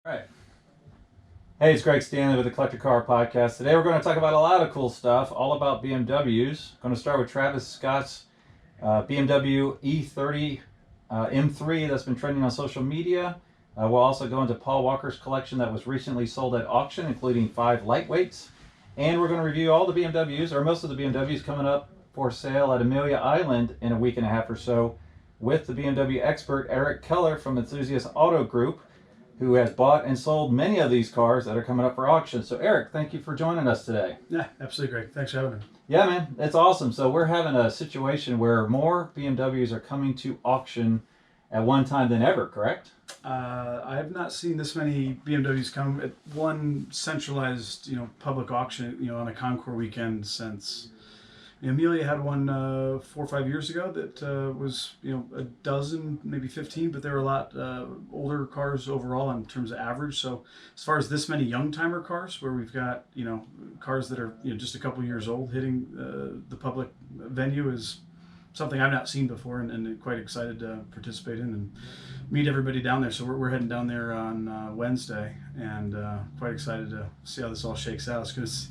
All right. Hey, it's Greg Stanley with the Collector Car Podcast. Today we're going to talk about a lot of cool stuff, all about BMWs. Going to start with Travis Scott's BMW E30 M3 that's been trending on social media. We'll also go into Paul Walker's collection that was recently sold at auction, including 5 lightweights. And we're going to review all the BMWs, or most of the BMWs, coming up for sale at Amelia Island in a week and a half or so with the BMW expert Eric Keller from Enthusiast Auto Group, who has bought and sold many of these cars that are coming up for auction. So Eric, thank you for joining us today. Yeah, absolutely great. Thanks for having me. Yeah, man, it's awesome. So we're having a situation where more BMWs are coming to auction at one time than ever, correct? I have not seen this many BMWs come at one centralized, public auction, on a Concours weekend since Amelia had one 4 or 5 years ago that was, a dozen, maybe 15, but they were a lot older cars overall in terms of average. So as far as this many young timer cars, where we've got, cars that are just a couple years old hitting the public venue is something I've not seen before, and quite excited to participate in and meet everybody down there. So we're heading down there on Wednesday, and quite excited to see how this all shakes out. It's because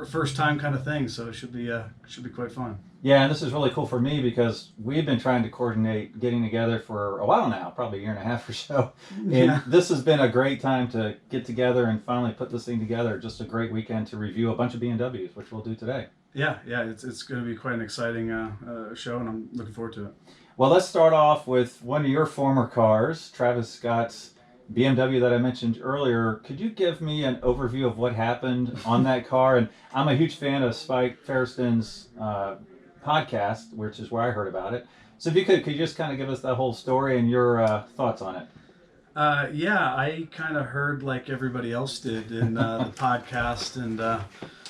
first time kind of thing, so it should be quite fun. Yeah, and this is really cool for me because we've been trying to coordinate getting together for a while now, probably a year and a half or so. And Yeah. this has been a great time to get together and finally put this thing together. Just a great weekend to review a bunch of BMWs, which we'll do today. Yeah, it's going to be quite an exciting show, and I'm looking forward to it. Well, let's start off with one of your former cars, Travis Scott's BMW that I mentioned earlier. Could you give me an overview of what happened on that car? And I'm a huge fan of Spike Feresten's podcast, which is where I heard about it. So if you could you just kind of give us that whole story and your thoughts on it? Yeah, I kind of heard like everybody else did in the podcast, and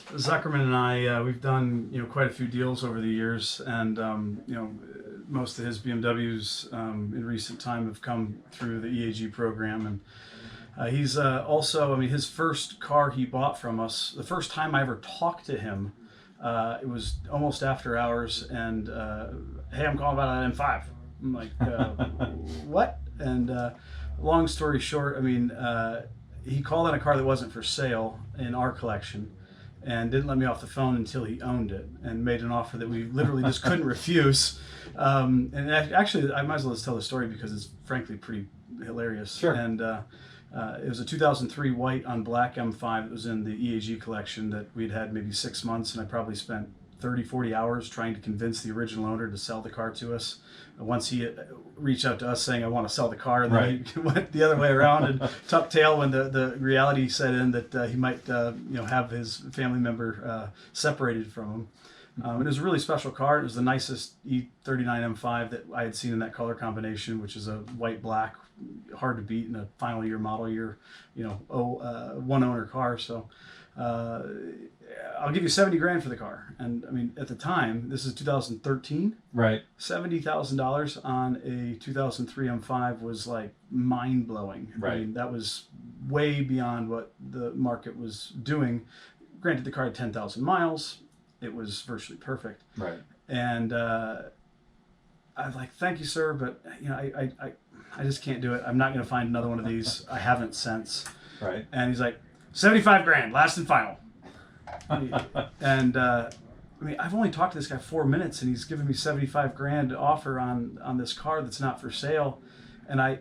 Zuckerman and I, we've done quite a few deals over the years, and most of his BMWs in recent time have come through the EAG program, and he's also, his first car he bought from us, the first time I ever talked to him, it was almost after hours, and hey, I'm calling about an M5. I'm like, what? And long story short, he called on a car that wasn't for sale in our collection, and didn't let me off the phone until he owned it, and made an offer that we literally just couldn't refuse. And actually, I might as well just tell the story because it's frankly pretty hilarious. Sure. And it was a 2003 white on black M5 that was in the EAG collection that we'd had maybe 6 months, and I probably spent 30, 40 hours trying to convince the original owner to sell the car to us. Once he reached out to us saying, I want to sell the car, and then Right. he went the other way around and tucked tail when the reality set in that he might have his family member separated from him. It was a really special car. It was the nicest E39 M5 that I had seen in that color combination, which is a white black, hard to beat in a final year model year, one owner car. So I'll give you 70 grand for the car. And at the time, this is 2013. Right. $70,000 on a 2003 M5 was like mind blowing. Right. That was way beyond what the market was doing. Granted, the car had 10,000 miles. It was virtually perfect. Right. And I was like, thank you, sir, but I just can't do it. I'm not going to find another one of these. I haven't since. Right. And he's like, 75 grand, last and final. And I've only talked to this guy 4 minutes, and he's given me 75 grand offer on this car that's not for sale. And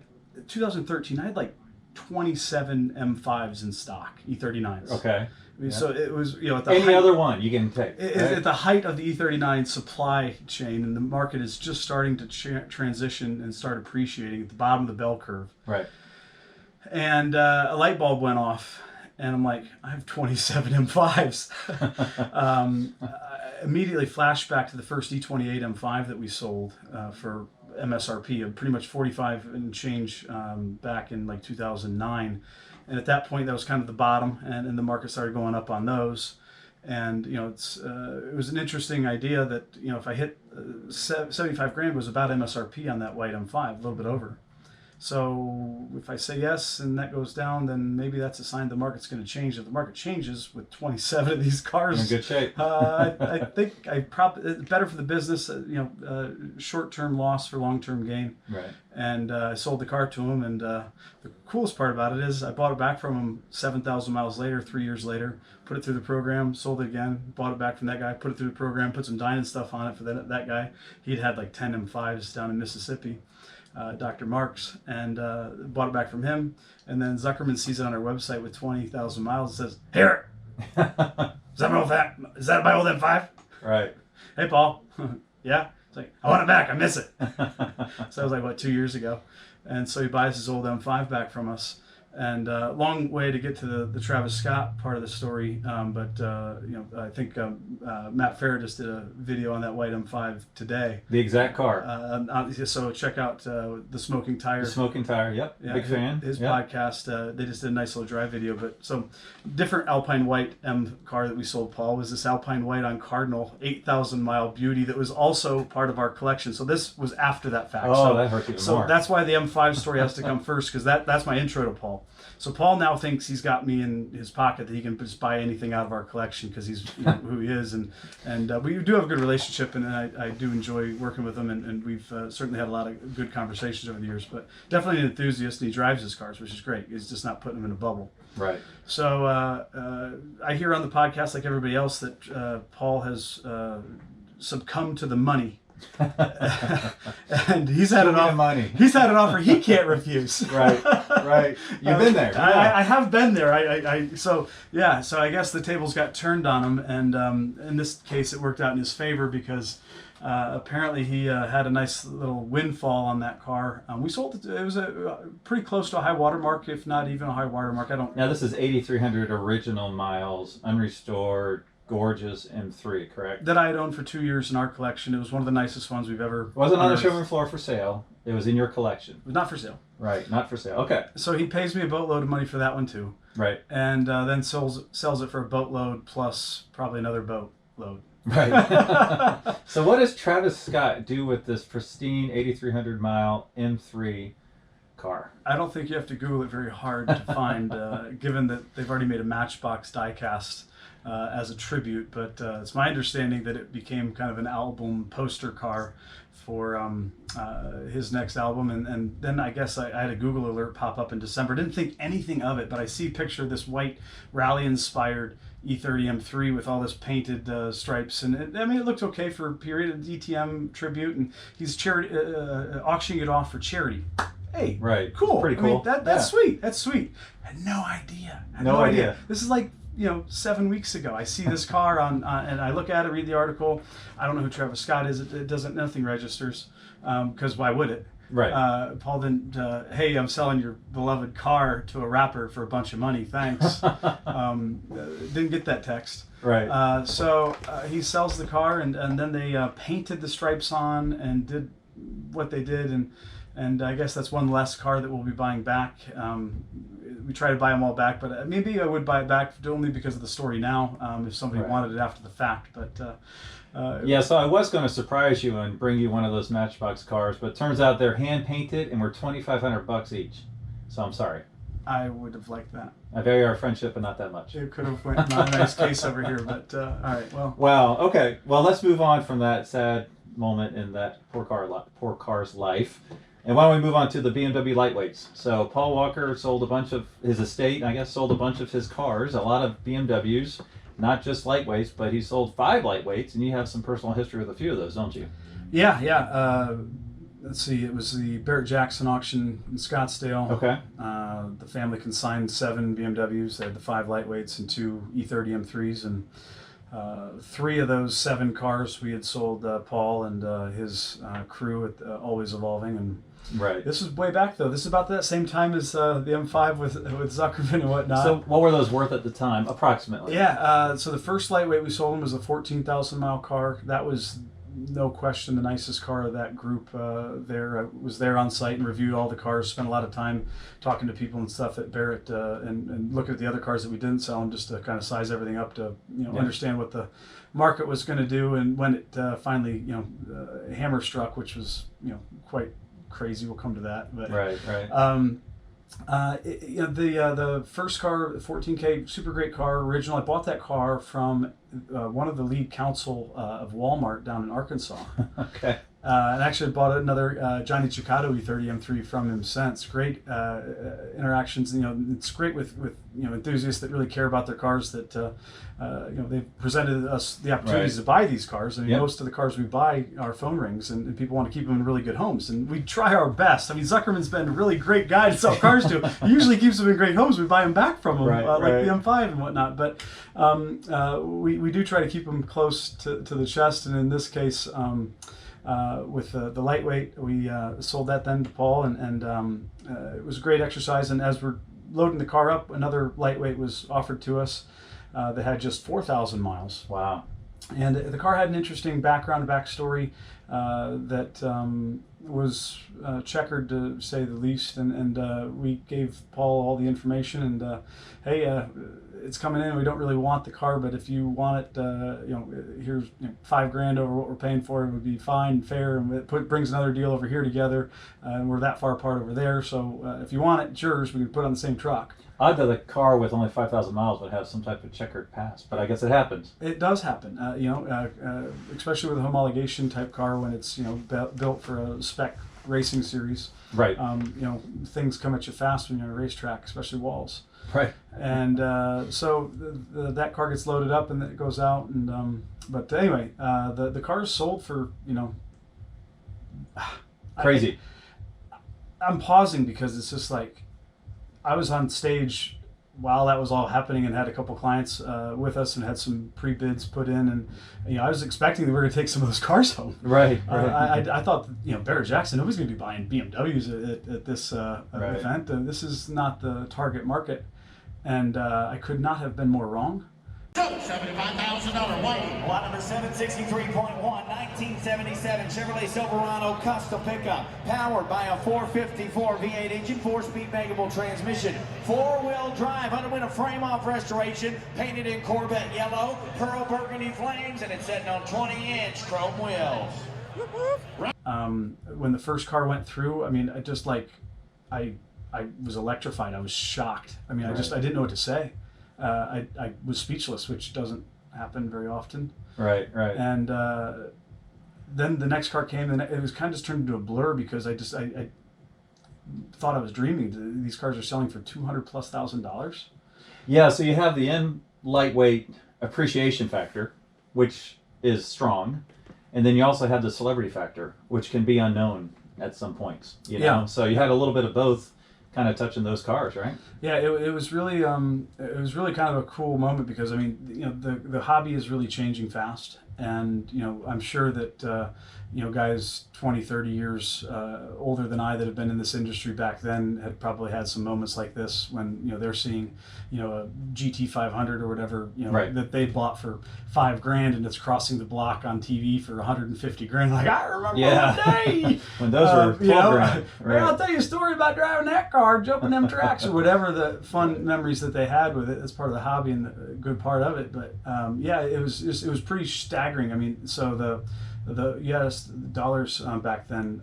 2013, I had like 27 M5s in stock, E39s. Okay. Yeah. So it was, at the Any height, other one you can take. right? Right? At the height of the E39 supply chain, and the market is just starting to transition and start appreciating at the bottom of the bell curve. Right. And a light bulb went off, and I'm like, I have 27 M5s. I immediately flashed back to the first E28 M5 that we sold for MSRP of pretty much 45 and change back in like 2009. And at that point, that was kind of the bottom, and the market started going up on those. And it was an interesting idea that if I hit 75 grand was about MSRP on that white M5, a little bit over. So if I say yes and that goes down, then maybe that's a sign the market's going to change. If the market changes with 27 of these cars, in good shape. I think it's better for the business. Short-term loss for long-term gain. Right. And I sold the car to him. And the coolest part about it is I bought it back from him 7,000 miles later, 3 years later. Put it through the program, sold it again, bought it back from that guy, put it through the program, put some dining stuff on it for that guy. He'd had like 10 M5s down in Mississippi. Dr. Marks, and bought it back from him. And then Zuckerman sees it on our website with 20,000 miles and says, "Here, is that my old M5?" Right. "Hey, Paul." "Yeah." It's like, "I want it back. I miss it." So that was like, what, 2 years ago. And so he buys his old M5 back from us. And long way to get to the Travis Scott part of the story, but I think Matt Farah just did a video on that white M5 today. The exact car. So check out the Smoking Tire. The Smoking Tire. Yep. Yeah, Big fan. His yep. podcast. They just did a nice little drive video. But so different Alpine white M car that we sold Paul was this Alpine white on Cardinal 8,000 mile beauty that was also part of our collection. So this was after that fact. Oh, so, that hurts even so more. that's why the M5 story has to come first, because that's my intro to Paul. So Paul now thinks he's got me in his pocket, that he can just buy anything out of our collection because he's who he is, and we do have a good relationship, and I do enjoy working with him, and we've certainly had a lot of good conversations over the years. But definitely an enthusiast, and he drives his cars, which is great. He's just not putting them in a bubble. Right. So I hear on the podcast, like everybody else, that Paul has succumbed to the money. And he's had an offer. Money. He's had an offer he can't refuse. Right, right. You've been there. Yeah. I have been there. So I guess the tables got turned on him, and in this case, it worked out in his favor because apparently he had a nice little windfall on that car. We sold it. It was pretty close to a high water mark, if not even a high water mark. I don't. Now this is 8,300 original miles, unrestored. Gorgeous M3, correct? That I had owned for 2 years in our collection. It was one of the nicest ones we've ever. It wasn't on the showroom floor for sale. It was in your collection. It was not for sale. Right, not for sale. Okay. So he pays me a boatload of money for that one too. Right. And then sells it for a boatload plus probably another boatload. Right. So what does Travis Scott do with this pristine 8,300 mile M3 car? I don't think you have to Google it very hard to find, given that they've already made a Matchbox diecast as a tribute, but it's my understanding that it became kind of an album poster car for his next album, and then I guess I had a Google alert pop up in December. Didn't think anything of it, but I see a picture of this white rally-inspired E30 M3 with all this painted stripes, and it looked okay for a period of DTM tribute, and he's auctioning it off for charity. Hey, right, cool. Pretty cool. That's sweet. That's sweet. I had no idea. No idea. This is like 7 weeks ago. I see this car on and I look at it, read the article. I don't know who Travis Scott is. It doesn't. Nothing registers. Because why would it? Right. Paul didn't. Hey, I'm selling your beloved car to a rapper for a bunch of money. Thanks. Didn't get that text. Right. So he sells the car, and then they painted the stripes on and did what they did, and I guess that's one less car that we'll be buying back. We try to buy them all back, but maybe I would buy it back only because of the story now, if somebody wanted it after the fact. But yeah, so I was going to surprise you and bring you one of those Matchbox cars, but it turns out they're hand painted and were $2,500 each. So I'm sorry. I would have liked that. I value our friendship, but not that much. It could have went not a nice case over here, but all right. Well, okay. Well, let's move on from that sad moment in that poor car's life. And why don't we move on to the BMW Lightweights? So Paul Walker sold a bunch of his estate, I guess sold a bunch of his cars, a lot of BMWs, not just lightweights, but he sold 5 lightweights, and you have some personal history with a few of those, don't you? Yeah. Let's see, it was the Barrett Jackson auction in Scottsdale. Okay. The family consigned 7 BMWs. They had the 5 lightweights and 2 E30 M3s, and 3 of those 7 cars we had sold Paul and his crew at Always Evolving. And right. This was way back though. This is about that same time as the M5 with Zuckerman and whatnot. So what were those worth at the time, approximately? Yeah. So the first lightweight we sold him was a 14,000 mile car. That was no question the nicest car of that group there. I was there on site and reviewed all the cars, spent a lot of time talking to people and stuff at Barrett and looking at the other cars that we didn't sell them, just to kind of size everything up to understand what the market was going to do. And when it finally hammer struck, which was quite crazy. We'll come to that. But Right, right. The first car, 14K, super great car, original. I bought that car from one of the lead counsel of Walmart down in Arkansas. Okay. And actually bought another Johnny Ciccato E30 M3 from him since. Great interactions. It's great with enthusiasts that really care about their cars. That they've presented us the opportunities to buy these cars. I mean, most of the cars we buy are phone rings, and people want to keep them in really good homes. And we try our best. I mean, Zuckerman's been a really great guy to sell cars to. He usually keeps them in great homes. We buy them back from him, like the M5 and whatnot. But we do try to keep them close to the chest. And in this case. With the lightweight, we sold that then to Paul, and it was a great exercise. And as we're loading the car up, another lightweight was offered to us that had just 4,000 miles. Wow. And the car had an interesting background and backstory that was checkered, to say the least. And we gave Paul all the information, and hey, it's coming in. We don't really want the car, but if you want it, here's $5,000 over what we're paying for it. Would be fine, fair, and it brings another deal over here together. And we're that far apart over there, so if you want it, it's yours. We can put it on the same truck. Odd that a car with only 5,000 miles would have some type of checkered past, but I guess it happens. It does happen, especially with a homologation type car when it's built for a spec racing series. Right. Things come at you fast when you're on a racetrack, especially walls. Right. And so that car gets loaded up and it goes out. And but anyway, the car is sold for crazy. I'm pausing because it's just like I was on stage while that was all happening and had a couple clients with us and had some pre-bids put in, and I was expecting that we were going to take some of those cars home. Right. I thought Barrett Jackson, nobody's going to be buying BMWs at this event. This is not the target market, and I could not have been more wrong. $75,000 weight. Lot number 763.1, 1977 Chevrolet Silverado Custom pickup. Powered by a 454 V8 engine, 4-speed manual transmission. 4-wheel drive, underwent a frame-off restoration. Painted in Corvette yellow, pearl burgundy flames, and it's sitting on 20-inch chrome wheels. When the first car went through, I mean, I was electrified. I was shocked. I mean, I didn't know what to say. I was speechless, which doesn't happen very often. Right. And then the next car came, and it was kind of just turned into a blur because I thought I was dreaming. These cars are selling for $200,000+. Yeah, so you have the M lightweight appreciation factor, which is strong, and then you also have the celebrity factor, which can be unknown at some points. Yeah. So you had a little bit of both, kind of touching those cars, right? Yeah, it was really kind of a cool moment because I mean the hobby is really changing fast, and I'm sure that guys 20, 30 years older than I that have been in this industry back then had probably had some moments like this when they're seeing a GT 500 or whatever that they bought for $5,000 and it's crossing the block on TV for $150,000. Like, I remember that day when those were $12,000. Right. I'll tell you a story about driving that car, jumping them tracks, or whatever the fun memories that they had with it. That's part of the hobby and the good part of it. But it was pretty staggering. I mean, so the dollars back then,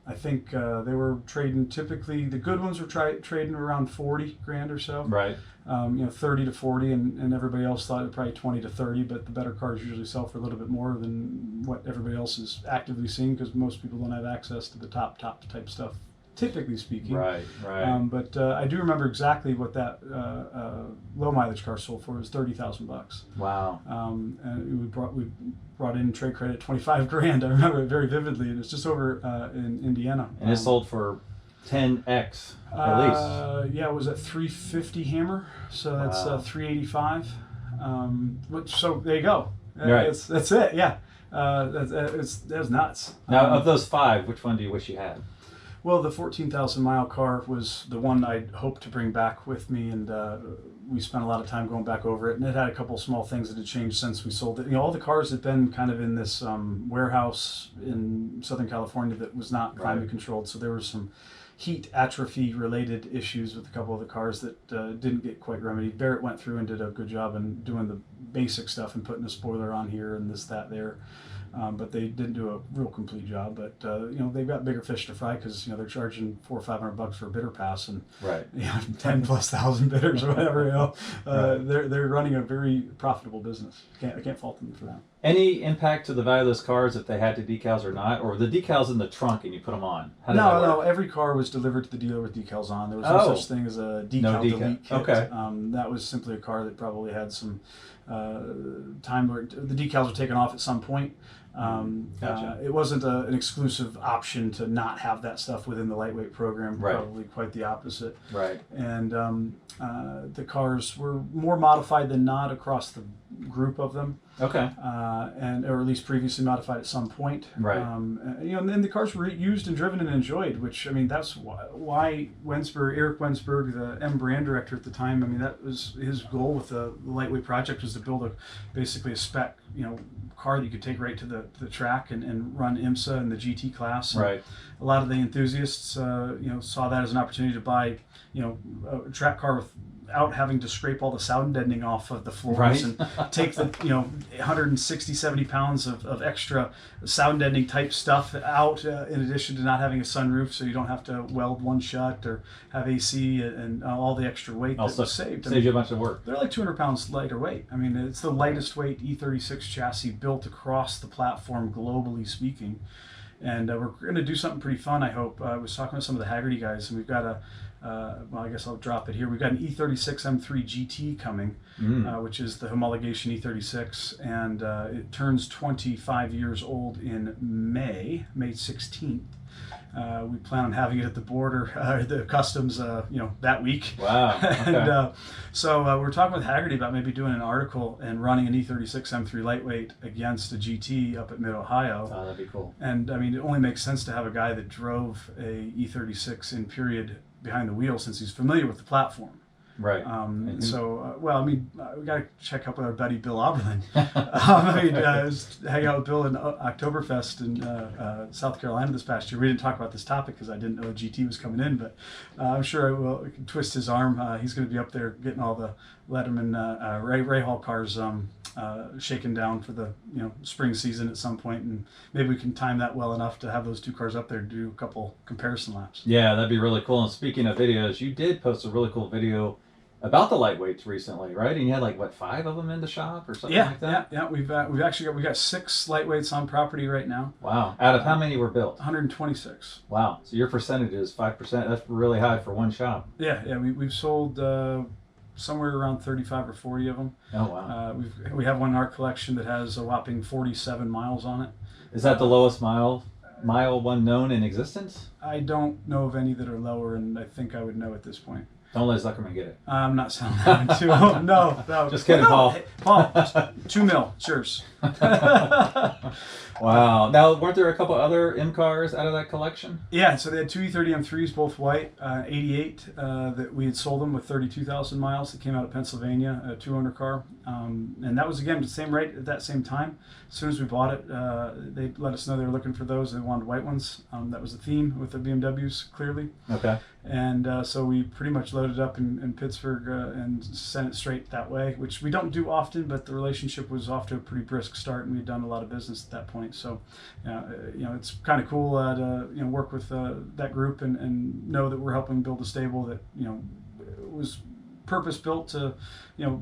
I think they were trading, typically the good ones were trading around $40,000 or so. Right. 30 to 40, and everybody else thought it probably 20 to 30, but the better cars usually sell for a little bit more than what everybody else is actively seeing because most people don't have access to the top type stuff, typically speaking. Right. But I do remember exactly what that low mileage car sold for. It was $30,000. Wow. And we brought in trade credit $25,000. I remember it very vividly. It was just over in Indiana. And it sold for 10x at least. Yeah, it was a 350 Hammer, so that's 385. So there you go. Right. That's it. Yeah, that's nuts. Now, of those 5, which one do you wish you had? Well, the 14,000 mile car was the one I'd hoped to bring back with me, and we spent a lot of time going back over it. And it had a couple of small things that had changed since we sold it. All the cars had been kind of in this warehouse in Southern California that was not climate controlled, so there was some heat atrophy related issues with a couple of the cars that didn't get quite remedied. Barrett went through and did a good job in doing the basic stuff and putting a spoiler on here and this, that, there. but they didn't do a real complete job. But they've got bigger fish to fry because they're charging $400 or $500 for a bidder pass, and 10,000+ bidders or whatever. They're running a very profitable business. I can't fault them for that. Any impact to the value of those cars if they had to decals or not, or the decals in the trunk and you put them on? How did that work? No. Every car was delivered to the dealer with decals on. There was no such thing as a decal delete kit. Okay. That was simply a car that probably had some time where the decals were taken off at some point. Gotcha. It wasn't an exclusive option to not have that stuff within the lightweight program. Right. Probably quite the opposite. Right. And the cars were more modified than not across the group of them. Okay. Or at least previously modified at some point. Right. And the cars were used and driven and enjoyed, which, that's why Eric Wensberg, the M brand director at the time, that was his goal with the lightweight project, was to build basically a spec, car that you could take right to the track and run IMSA in the GT class. And right. A lot of the enthusiasts, saw that as an opportunity to buy, a track car without having to scrape all the sound deadening off of the floors, right. and take the 160, 70 pounds of extra sound deadening type stuff out, in addition to not having a sunroof, so you don't have to weld one shut or have AC and all the extra weight also that was saved. Saves you a bunch of work. They're like 200 pounds lighter weight. It's the lightest weight E36 chassis built across the platform, globally speaking. And we're going to do something pretty fun, I hope. I was talking with some of the Haggerty guys, and we've got I guess I'll drop it here. We've got an E36 M3 GT coming, which is the homologation E36, and it turns 25 years old in May 16th. We plan on having it at the border, the customs, that week. Wow. Okay. And so we're talking with Haggerty about maybe doing an article and running an E36 M3 Lightweight against a GT up at Mid-Ohio. Oh, that'd be cool. And it only makes sense to have a guy that drove a E36 in period behind the wheel, since he's familiar with the platform. Right. We got to check up with our buddy Bill Oberlin. Hang out with Bill in Oktoberfest in South Carolina this past year. We didn't talk about this topic because I didn't know a GT was coming in, but I'm sure I can twist his arm. He's going to be up there getting all the Letterman Ray Hall cars shaken down for the spring season at some point, and maybe we can time that well enough to have those two cars up there to do a couple comparison laps. Yeah, that'd be really cool. And speaking of videos, you did post a really cool video about the lightweights recently, right? And you had 5 of them in the shop or something like that? Yeah. We've got 6 lightweights on property right now. Wow. Out of how many were built? 126. Wow. So your percentage is 5%. That's really high for one shop. Yeah. We've sold somewhere around 35 or 40 of them. Oh, wow. We have one in our collection that has a whopping 47 miles on it. Is that the lowest mile one known in existence? I don't know of any that are lower, and I think I would know at this point. Don't let Zuckerman get it. I'm not selling that one too. Oh, no. Just kidding, Paul. Hey, Paul, $2 million. Cheers. Wow. Now, weren't there a couple other M cars out of that collection? Yeah, so they had 2 E30 M3s, both white, 88, that we had sold them with 32,000 miles. That came out of Pennsylvania, a 2-owner car. And that was, again, the same rate at that same time. As soon as we bought it, they let us know they were looking for those. They wanted white ones. That was the theme with the BMWs, clearly. Okay. And so we pretty much loaded up in Pittsburgh and sent it straight that way, which we don't do often, but the relationship was off to a pretty brisk start, and we'd done a lot of business at that point. So, it's kind of cool to work with that group and know that we're helping build a stable that was purpose built to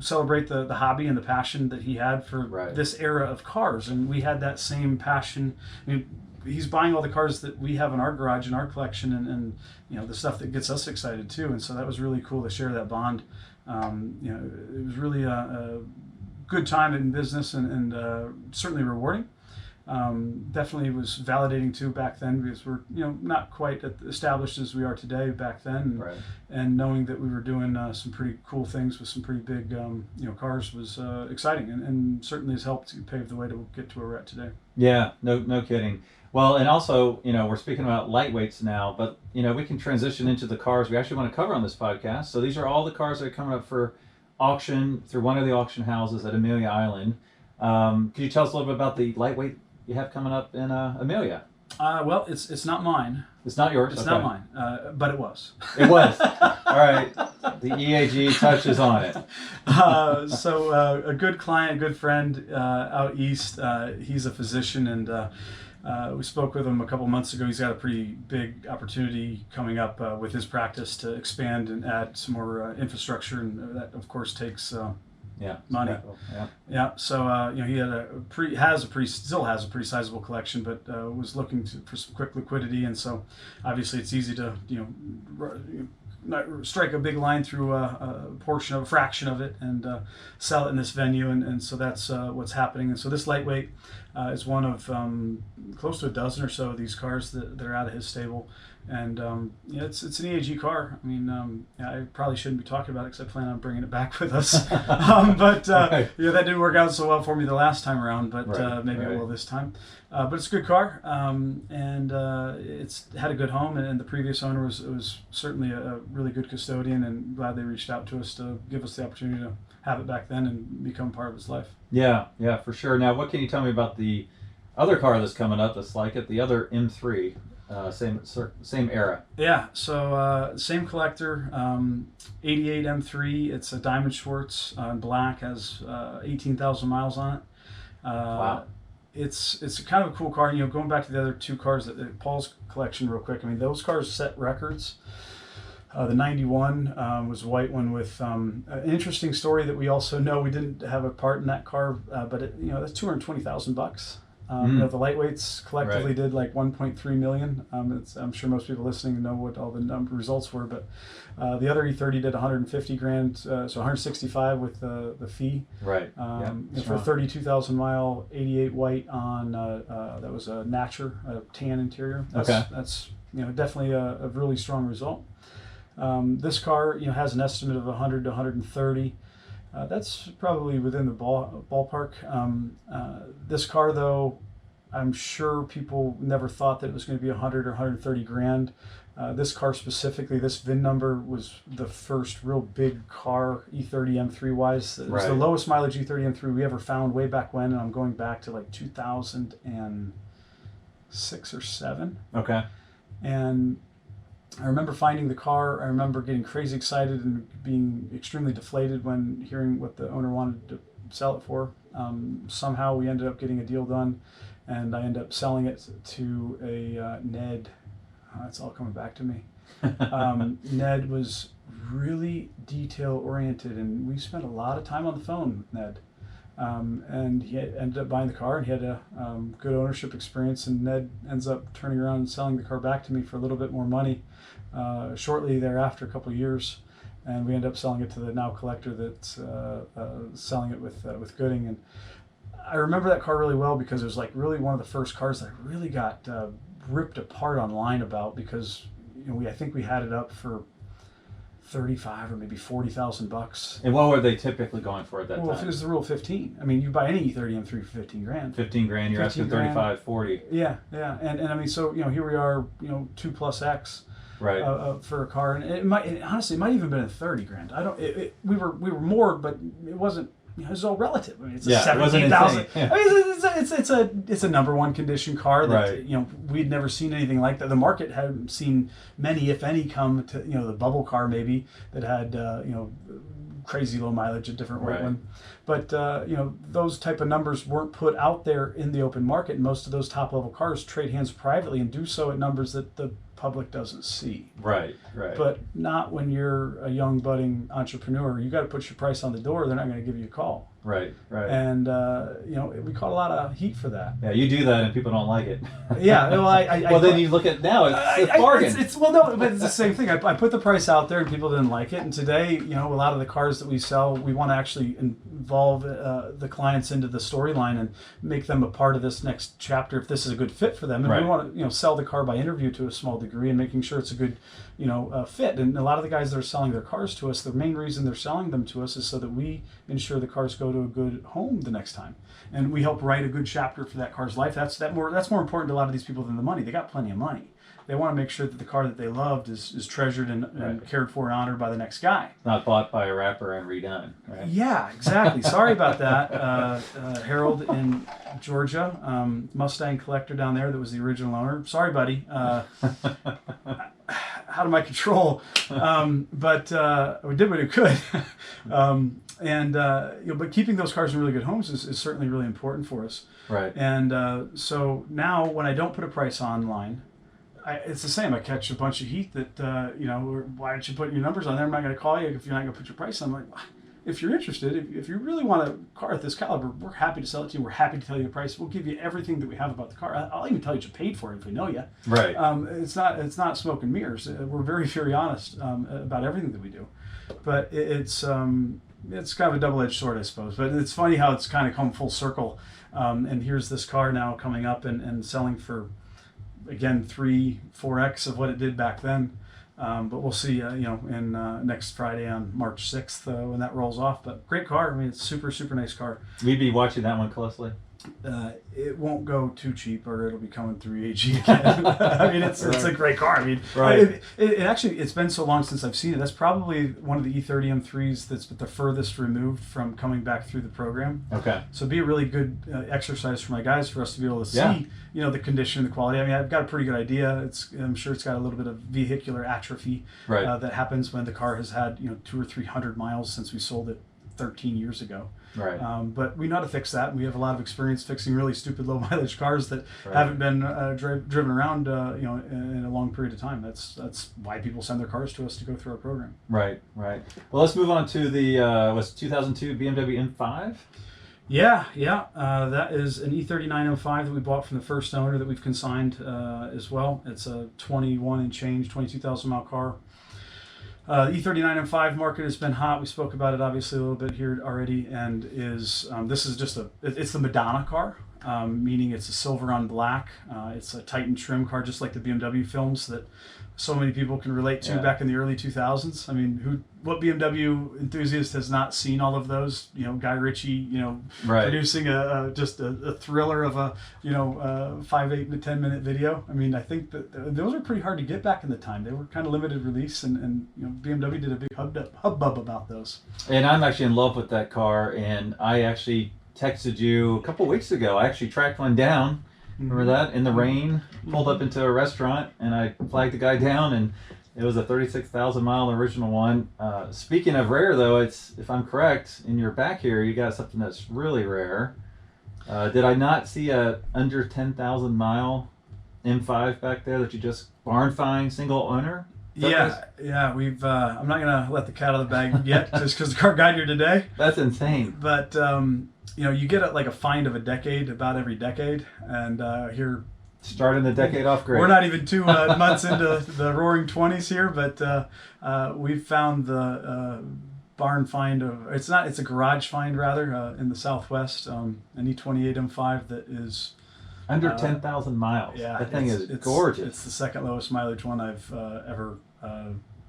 celebrate the hobby and the passion that he had for this era of cars, and we had that same passion. He's buying all the cars that we have in our garage, in our collection, and the stuff that gets us excited too. And so that was really cool to share that bond. It was really a good time in business and certainly rewarding. Definitely was validating too back then, because we're not quite established as we are today back then, and knowing that we were doing some pretty cool things with some pretty big cars was exciting, and certainly has helped to pave the way to get to where we're at today. Yeah, no kidding. Well, and also, we're speaking about lightweights now, but, we can transition into the cars we actually want to cover on this podcast. So these are all the cars that are coming up for auction through one of the auction houses at Amelia Island. Could you tell us a little bit about the lightweight you have coming up in Amelia? Well, it's not mine. It's not yours. It's Okay. not mine, but it was. It was. All right. The EAG touches on it. So a good client, a good friend out east. He's a physician, and we spoke with him a couple months ago. He's got a pretty big opportunity coming up with his practice to expand and add some more infrastructure, and that of course takes money. Yeah. Yeah. So he had still has a pretty sizable collection, but was looking for some quick liquidity, and so obviously it's easy to not strike a big line through a fraction of it, and sell it in this venue, and so that's what's happening. And so this lightweight is one of close to a dozen or so of these cars that are out of his stable, and it's an EAG car. I mean, I probably shouldn't be talking about it because I plan on bringing it back with us, but Right. that didn't work out so well for me the last time around, but Right, maybe right. it will this time. But it's a good car, and it's had a good home, and the previous owner was certainly a really good custodian, and glad they reached out to us to give us the opportunity to have it back then and become part of his life. Yeah, for sure. Now, what can you tell me about the other car that's coming up that's like it, the other M3, same era? Yeah, so same collector, 88 M3. It's a Diamond Schwartz in black, has 18,000 miles on it. Wow. It's kind of a cool car. Going back to the other two cars that Paul's collection real quick. I mean, those cars set records. The 91 was a white one with an interesting story that we also know. We didn't have a part in that car, but that's $220,000. The lightweights collectively did like 1.3 million. I'm sure most people listening know what all the results were, but the other E30 did 150 grand, so 165 with the fee. Right. For a 32,000 mile 88 white on that was a Natcher, a tan interior. That's definitely a really strong result. This car has an estimate of 100 to 130. That's probably within the ballpark. This car, though, I'm sure people never thought that it was going to be 100 or 130 grand. This car specifically, this VIN number was the first real big car, E30 M3 wise. It was the lowest mileage E30 M3 we ever found way back when, and I'm going back to like 2006 or 7. Okay. And I remember finding the car. I remember getting crazy excited and being extremely deflated when hearing what the owner wanted to sell it for. Somehow we ended up getting a deal done, and I ended up selling it to a Ned. It's all coming back to me. Ned was really detail oriented, and we spent a lot of time on the phone with Ned. And he ended up buying the car, and he had a good ownership experience, and Ned ends up turning around and selling the car back to me for a little bit more money shortly thereafter, a couple of years, and we ended up selling it to the now collector that's selling it with Gooding. And I remember that car really well because it was like really one of the first cars that I really got ripped apart online about, because I think we had it up for 35 or maybe 40,000 bucks. And what were they typically going for at that Well, time? it was the rule of 15. I mean, you buy any E30 M3 for 15 grand. 15 grand. You're 15 asking grand. 35, 40. Yeah. And I mean, so here we are, 2+X. Right. For a car, and honestly, it might even been 30 grand. We were more, but it wasn't. It was all relative. I mean, it's a 17,000. Yeah. I mean, it's a number one condition car that we'd never seen anything like that. The market hadn't seen many, if any, come to the bubble car maybe that had crazy low mileage, a different white one. But those type of numbers weren't put out there in the open market. And most of those top level cars trade hands privately and do so at numbers that the public doesn't see. Right. But not when you're a young budding entrepreneur. You got to put your price on the door. They're not going to give you a call. Right. And we caught a lot of heat for that. Yeah, you do that and people don't like it. Yeah. Well, then you look at now, it's a bargain. But it's the same thing. I put the price out there and people didn't like it. And today, a lot of the cars that we sell, we want to actually involve the clients into the storyline and make them a part of this next chapter if this is a good fit for them. And we want to sell the car by interview to a small degree and making sure it's a good fit. And a lot of the guys that are selling their cars to us, the main reason they're selling them to us is so that we ensure the cars go to a good home the next time, and we help write a good chapter for that car's life. That's more important to a lot of these people than the money. They got plenty of money. they want to make sure that the car that they loved is treasured and cared for and honored by the next guy. Not bought by a rapper and redone, right? Yeah, exactly. Sorry about that, Harold in Georgia, Mustang collector down there that was the original owner. Sorry, buddy. Out of my control, but we did what we could. But keeping those cars in really good homes is certainly really important for us. Right. And so now when I don't put a price online, it's the same. I catch a bunch of heat that, why aren't you putting your numbers on there? I'm not going to call you if you're not going to put your price on. I'm like, if you're interested, if you really want a car at this caliber, we're happy to sell it to you. We're happy to tell you the price. We'll give you everything that we have about the car. I'll even tell you what you paid for it if we know you. Right. It's not smoke and mirrors. We're very, very honest about everything that we do. But it's kind of a double-edged sword, I suppose. But it's funny how it's kind of come full circle. And here's this car now coming up and selling for, again, 3-4x of what it did back then. But we'll see, in next Friday on March 6th when that rolls off. But great car. I mean, it's super, super nice car. We'd be watching that one closely. It won't go too cheap, or it'll be coming through AG again. I mean, it's a great car. I mean, it actually, it's been so long since I've seen it. That's probably one of the E30 M3s that's the furthest removed from coming back through the program. Okay. So it'd be a really good exercise for my guys for us to be able to see, the condition, the quality. I mean, I've got a pretty good idea. I'm sure it's got a little bit of vehicular atrophy that happens when the car has had 200 or 300 miles since we sold it 13 years ago. Right. But we know how to fix that. We have a lot of experience fixing really stupid low mileage cars that haven't been driven around in a long period of time. That's why people send their cars to us to go through our program. Right. Well, let's move on to the 2002 BMW M5. Yeah. That is an E39 M5 that we bought from the first owner that we've consigned as well. It's a 21 and change, 22,000 mile car. E39 M5 market has been hot. We spoke about it obviously a little bit here already, and this is just it's the Madonna car, meaning it's a silver on black. It's a Titan trim car, just like the BMW films that so many people can relate to back in the early 2000s. I mean, what BMW enthusiast has not seen all of those? Guy Ritchie, producing just a thriller of a 5, 8, and 10 minute video. I mean, I think that those are pretty hard to get back in the time. They were kind of limited release, and BMW did a big hubbub about those. And I'm actually in love with that car, and I actually texted you a couple weeks ago. I actually tracked one down. Remember that? In the rain, pulled up into a restaurant, and I flagged the guy down, and it was a 36,000 mile original one. Speaking of rare, though, if I'm correct, in your back here, you got something that's really rare. Did I not see a under 10,000 mile M5 back there that you just barn find, single owner? Yeah. We've. I'm not gonna let the cat out of the bag yet, just because the car got here today. That's insane. But you get a find of a decade about every decade, and here. Starting the decade off great. We're not even 2 months into the roaring 20s here, but we've found the barn find of it's a garage find rather in the Southwest, an E28 M5 that is under 10,000 miles. Yeah, that thing is gorgeous. It's the second lowest mileage one I've ever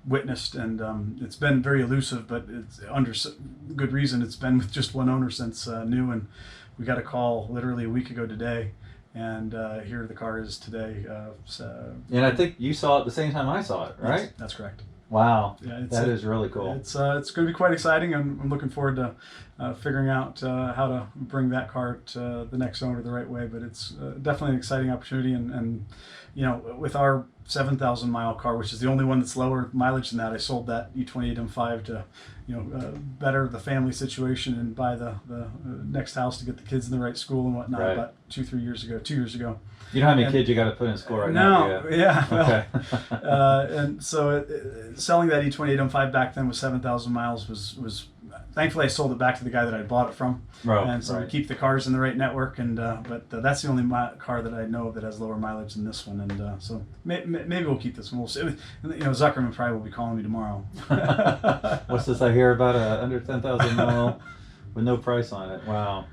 witnessed, and it's been very elusive, but it's under good reason. It's been with just one owner since new, and we got a call literally a week ago today. And here the car is today. And I think you saw it the same time I saw it, right? That's correct. Wow, that is really cool. It's going to be quite exciting. I'm looking forward to figuring out how to bring that car to the next owner the right way. But it's definitely an exciting opportunity. And with our 7,000 mile car, which is the only one that's lower mileage than that, I sold that E28 M5 to better the family situation and buy the next house to get the kids in the right school and whatnot. Right. About 2 years ago. You know how many kids you got to put in school right now? No, yeah. Okay. And so selling that E28 M5 back then with 7,000 miles was thankfully I sold it back to the guy that I bought it from. And so we keep the cars in the right network, and but that's the only car that I know of that has lower mileage than this one, and so maybe we'll keep this one. We'll see. Zuckerman probably will be calling me tomorrow. What's this I hear about a under 10,000 mile with no price on it? Wow.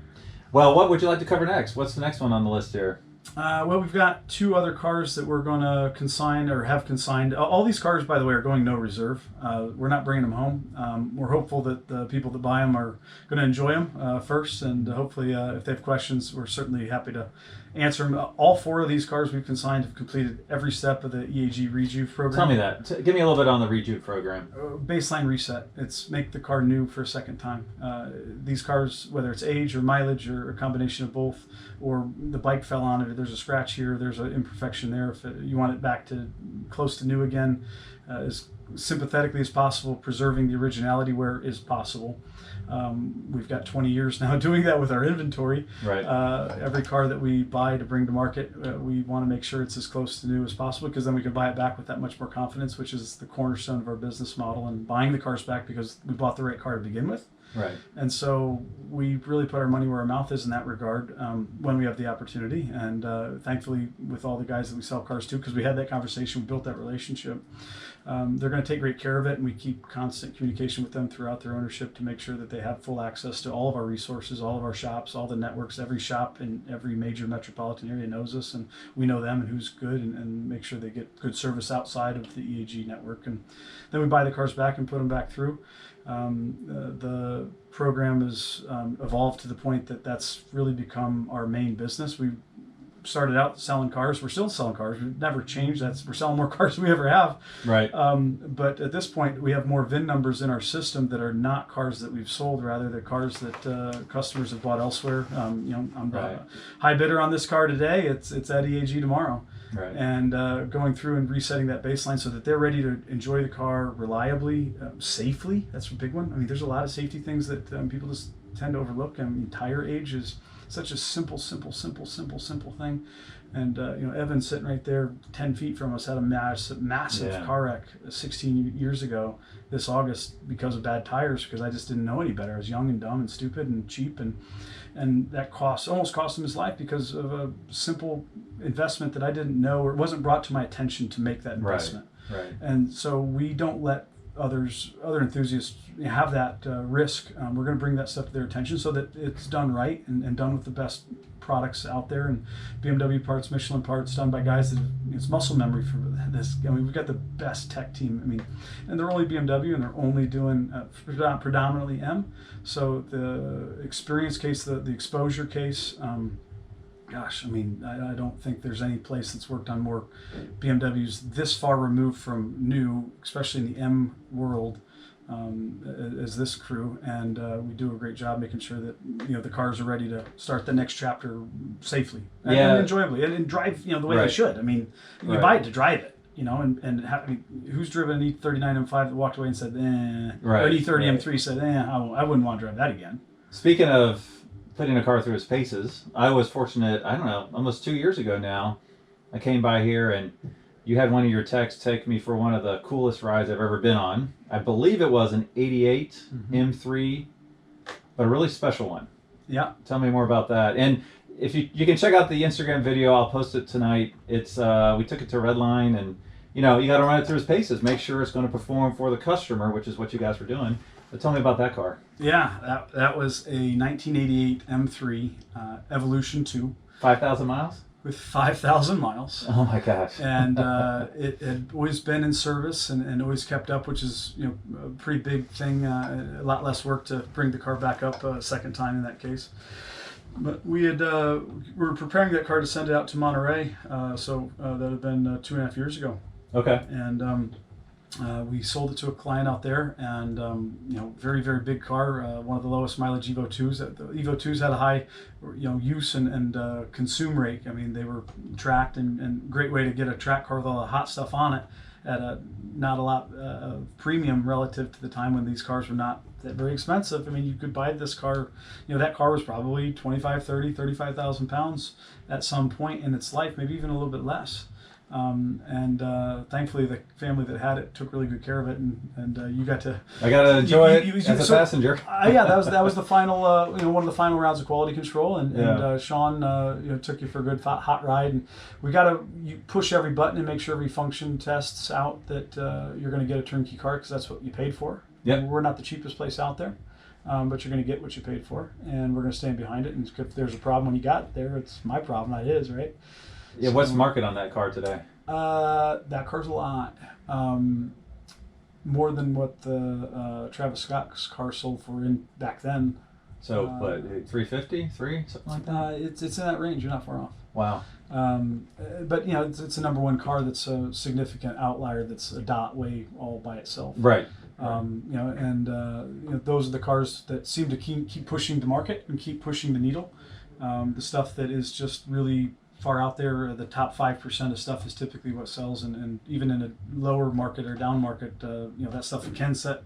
Well, what would you like to cover next? What's the next one on the list here? Well, we've got 2 other cars that we're going to consign or have consigned. All these cars, by the way, are going no reserve. We're not bringing them home. We're hopeful that the people that buy them are going to enjoy them first, and hopefully if they have questions, we're certainly happy to answer them. All 4 of these cars we've consigned have completed every step of the EAG Rejuve program. Tell me that. Give me a little bit on the Rejuve program. Baseline reset. It's make the car new for a second time. These cars, whether it's age or mileage or a combination of both, or the bike fell on it, or there's a scratch here, there's an imperfection there. If you want it back to close to new again, as sympathetically as possible, preserving the originality where is possible. We've got 20 years now doing that with our inventory. Right. Every car that we buy to bring to market, we want to make sure it's as close to new as possible, because then we can buy it back with that much more confidence, which is the cornerstone of our business model, and buying the cars back because we bought the right car to begin with. Right. And so we really put our money where our mouth is in that regard when we have the opportunity. And thankfully, with all the guys that we sell cars to, because we had that conversation, we built that relationship, they're going to take great care of it, and we keep constant communication with them throughout their ownership to make sure that they have full access to all of our resources, all of our shops, all the networks. Every shop in every major metropolitan area knows us, and we know them and who's good, and make sure they get good service outside of the EAG network. And then we buy the cars back and put them back through. The program has evolved to the point that that's really become our main business. We started out selling cars. We're still selling cars. We've never changed. We're selling more cars than we ever have. Right. But at this point, we have more VIN numbers in our system that are not cars that we've sold. Rather, they're cars that customers have bought elsewhere. I'm Right. a high bidder on this car today. It's at EAG tomorrow. Right. And going through and resetting that baseline so that they're ready to enjoy the car reliably, safely. That's a big one. I mean, there's a lot of safety things that people just tend to overlook. I mean, tire age is such a simple thing. And Evan sitting right there 10 feet from us had a massive car wreck 16 years ago this August because of bad tires, because I just didn't know any better. I was young and dumb and stupid and cheap, and that almost cost him his life because of a simple investment that I didn't know, or it wasn't brought to my attention to make that investment. Right. And so we don't let other enthusiasts have that risk. We're going to bring that stuff to their attention so that it's done right and done with the best products out there, and BMW parts, Michelin parts, done by guys that it's muscle memory for this. I mean, we've got the best tech team. I mean, and they're only BMW, and they're only doing predominantly M. So the experience case, the exposure case. Gosh, I mean, I don't think there's any place that's worked on more BMWs this far removed from new, especially in the M world, as this crew. And we do a great job making sure that the cars are ready to start the next chapter safely and enjoyably, and drive the way they should. I mean, you buy it to drive it. Who's driven an E39 M5 that walked away and said, or an E30 M3 said, I wouldn't want to drive that again. Speaking of putting a car through its paces, I was fortunate, I don't know, almost 2 years ago now, I came by here and you had one of your techs take me for one of the coolest rides I've ever been on. I believe it was an 88 M3, but a really special one. Yeah. Tell me more about that. And if you can check out the Instagram video, I'll post it tonight. It's we took it to Redline, and you got to run it through its paces, make sure it's going to perform for the customer, which is what you guys were doing. But tell me about that car. Yeah, that was a 1988 M3 Evolution 2. 5,000 miles? With 5,000 miles. Oh my gosh. And it had always been in service and always kept up, which is a pretty big thing. A lot less work to bring the car back up a second time in that case. But we were preparing that car to send it out to Monterey. So that had been 2.5 years ago. Okay. And we sold it to a client out there, and very, very big car, one of the lowest mileage Evo 2s. The Evo 2s had a high use and consume rate. I mean, they were tracked, and great way to get a track car with all the hot stuff on it at not a lot of premium relative to the time when these cars were not that very expensive. I mean, you could buy this car, that car was probably 25, 30, 35,000 pounds at some point in its life, maybe even a little bit less. Thankfully the family that had it took really good care of it, and you got to. I got to enjoy it as a passenger. Yeah, that was the final, one of the final rounds of quality control, and Sean, took you for a good hot ride, and we got to push every button and make sure every function tests out that you're going to get a turnkey car, because that's what you paid for. Yeah, we're not the cheapest place out there. But you're going to get what you paid for, and we're going to stand behind it. And if there's a problem when you got there, it's my problem, not his, right? Yeah, what's market on that car today? That car's a lot. More than what the Travis Scott's car sold for back then. So, what, 350, something like that? It's in that range. You're not far off. Wow. But it's a number one car that's a significant outlier. That's a dot way all by itself. Right. Those are the cars that seem to keep pushing the market and keep pushing the needle. The stuff that is just really far out there, the top 5% of stuff is typically what sells, and even in a lower market or down market, that stuff can set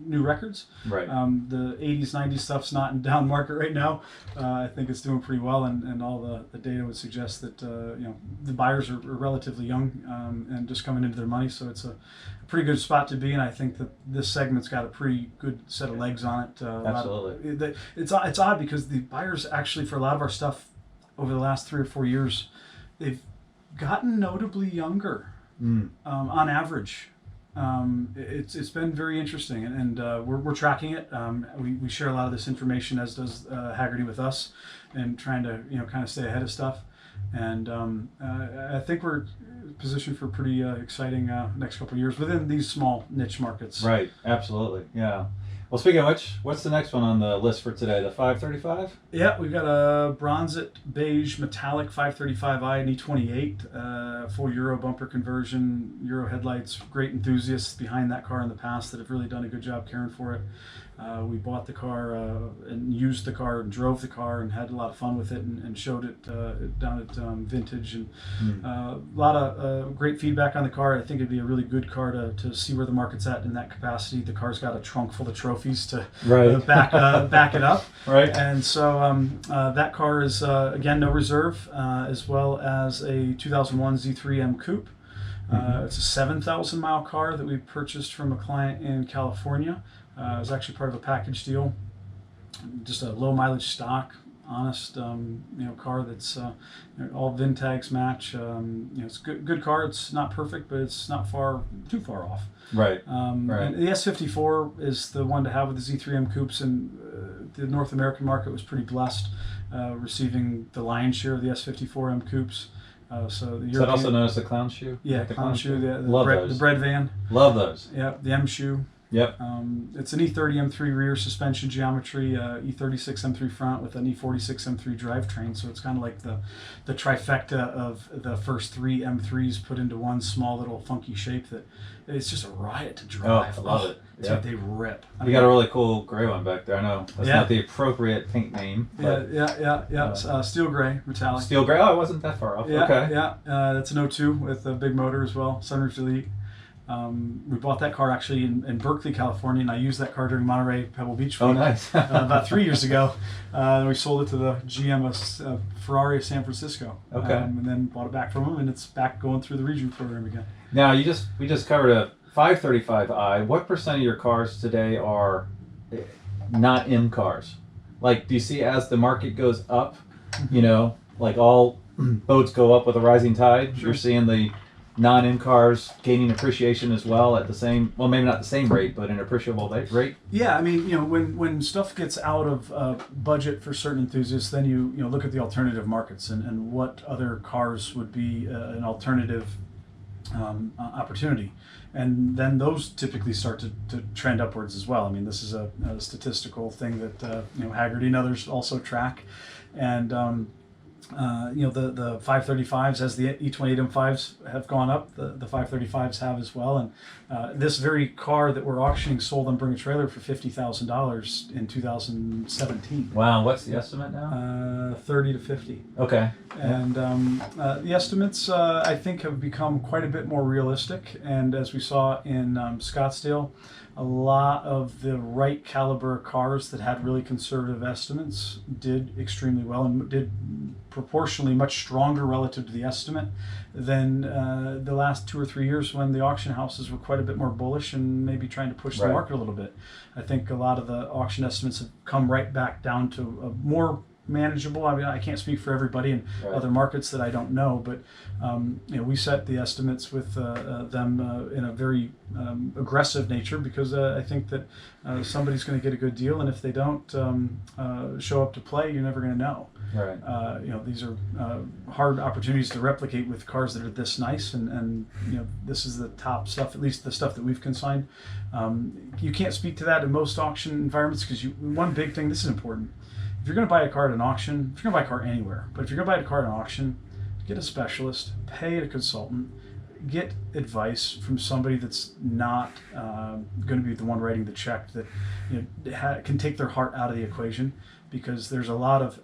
new records. Right. The 80s, 90s stuff's not in down market right now. I think it's doing pretty well, and all the data would suggest that the buyers are relatively young and just coming into their money, so it's a pretty good spot to be in. I think that this segment's got a pretty good set of legs on it. Absolutely. It's odd because the buyers actually, for a lot of our stuff over the last 3 or 4 years, they've gotten notably younger on average. It's been very interesting, and we're tracking it. We share a lot of this information, as does Haggerty with us, and trying to kind of stay ahead of stuff. And I think we're positioned for pretty exciting next couple of years within these small niche markets. Right. Absolutely. Yeah. Well, speaking of which, what's the next one on the list for today? The 535? Yeah, we've got a bronzite beige metallic 535i and E28, full Euro bumper conversion, Euro headlights. Great enthusiasts behind that car in the past that have really done a good job caring for it. We bought the car and used the car and drove the car and had a lot of fun with it, and showed it down at Vintage, and a lot of great feedback on the car. I think it'd be a really good car to see where the market's at in that capacity. The car's got a trunk full of trophies to back it up. Right. And so that car is, again, no reserve, as well as a 2001 Z3 M-Coupe. It's a 7,000 mile car that we purchased from a client in California. It was actually part of a package deal. Just a low mileage stock, honest, car that's all VIN tags match. It's good car. It's not perfect, but it's not too far off. Right. Right. And the S54 is the one to have with the Z3 M-Coupes, and the North American market was pretty blessed, receiving the lion's share of the S54 M-Coupes. So the Is that also known as the clown shoe? Yeah, the clown shoe. Those. The bread van. Love those. Yeah, the M shoe. Yep. It's an E30 M3 rear suspension geometry, E36 M3 front with an E46 M3 drivetrain. So it's kind of like the trifecta of the first 3 M3s put into one small little funky shape. That it's just a riot to drive. Oh, I love it. Dude, Yep. they rip. You got a really cool gray one back there. I know that's not the appropriate paint name. Yeah. Steel gray, metallic. Steel gray. Oh, it wasn't that far off. Yeah, Okay. yeah. That's an 02 with a big motor as well, sunroof delete. We bought that car actually in Berkeley, California, and I used that car during Monterey Pebble Beach Week. Oh, nice. About 3 years ago. We sold it to the GM of Ferrari of San Francisco. Okay. And then bought it back from them, and it's back going through the Reju program again. Now, we just covered a 535i. What percent of your cars today are not M cars? Like, do you see as the market goes up, like all boats go up with a rising tide, Sure. you're seeing the non-M cars gaining appreciation as well at the same, well, maybe not the same rate, but an appreciable rate? Yeah, I mean, when stuff gets out of budget for certain enthusiasts, then you look at the alternative markets and what other cars would be an alternative opportunity, and then those typically start to trend upwards as well. I mean, this is a statistical thing that Haggerty and others also track, and the 535s, as the E28 M5s have gone up, the 535s have as well. And this very car that we're auctioning sold on Bring a Trailer for $50,000 in 2017. Wow, what's the estimate now? 30 to 50. Okay. And the estimates, I think, have become quite a bit more realistic. And as we saw in Scottsdale, a lot of the right caliber cars that had really conservative estimates did extremely well and did proportionally much stronger relative to the estimate than the last 2 or 3 years when the auction houses were quite a bit more bullish and maybe trying to push the market a little bit. I think a lot of the auction estimates have come right back down to a more manageable. I mean, I can't speak for everybody in other markets that I don't know, but we set the estimates with them in a very aggressive nature because I think that somebody's going to get a good deal, and if they don't show up to play, you're never going to know. Right. These are hard opportunities to replicate with cars that are this nice, and this is the top stuff, at least the stuff that we've consigned. You can't speak to that in most auction environments because one big thing, this is important, if you're going to buy a car at an auction, if you're going to buy a car anywhere, but if you're going to buy a car at an auction, get a specialist, pay a consultant, get advice from somebody that's not going to be the one writing the check, that can take their heart out of the equation, because there's a lot of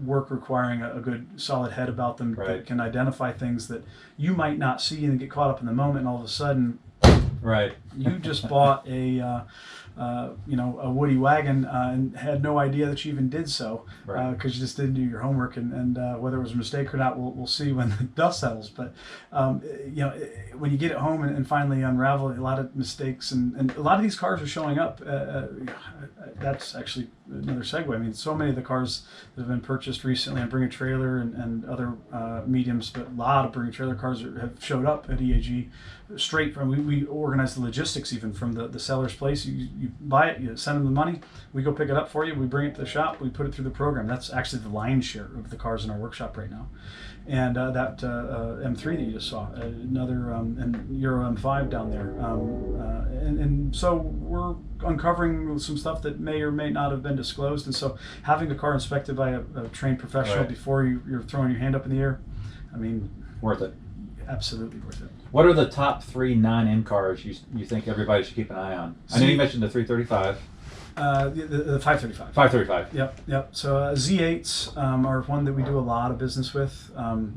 work requiring a good solid head about them that can identify things that you might not see and get caught up in the moment, and all of a sudden you just bought a Woody wagon and had no idea that you even did so, because you just didn't do your homework, and whether it was a mistake or not, we'll see when the dust settles. But when you get it home and finally unravel a lot of mistakes, and a lot of these cars are showing up. That's actually another segue. I mean, so many of the cars that have been purchased recently on Bring a Trailer and other mediums, but a lot of Bring a Trailer cars have showed up at EAG straight from, we organize the logistics even from the seller's place. You buy it, you send them the money, we go pick it up for you, we bring it to the shop, we put it through the program. That's actually the lion's share of the cars in our workshop right now. And that M3 that you just saw, another Euro M5 down there. And so we're uncovering some stuff that may or may not have been disclosed. And so having a car inspected by a trained professional before you're throwing your hand up in the air, I mean, worth it. Absolutely worth it. What are the top 3 non-M cars you think everybody should keep an eye on? I know you mentioned the 335. The 535. 535. Yep. So Z8s are one that we do a lot of business with.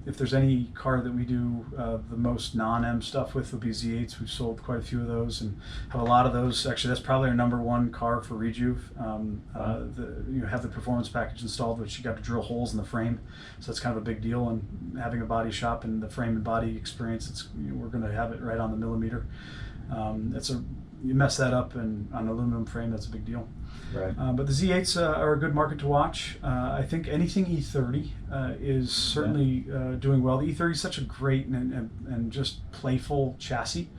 If there's any car that we do the most non-M stuff with, would be Z8s. We've sold quite a few of those and have a lot of those. Actually, that's probably our #1 car for Rejuve. You have the performance package installed, which you got to drill holes in the frame, so that's kind of a big deal. And having a body shop and the frame and body experience, we're going to have it right on the millimeter. You mess that up and on an aluminum frame, that's a big deal. Right. But the Z8s are a good market to watch. I think anything E30 is certainly doing well. The E30 is such a great and just playful chassis.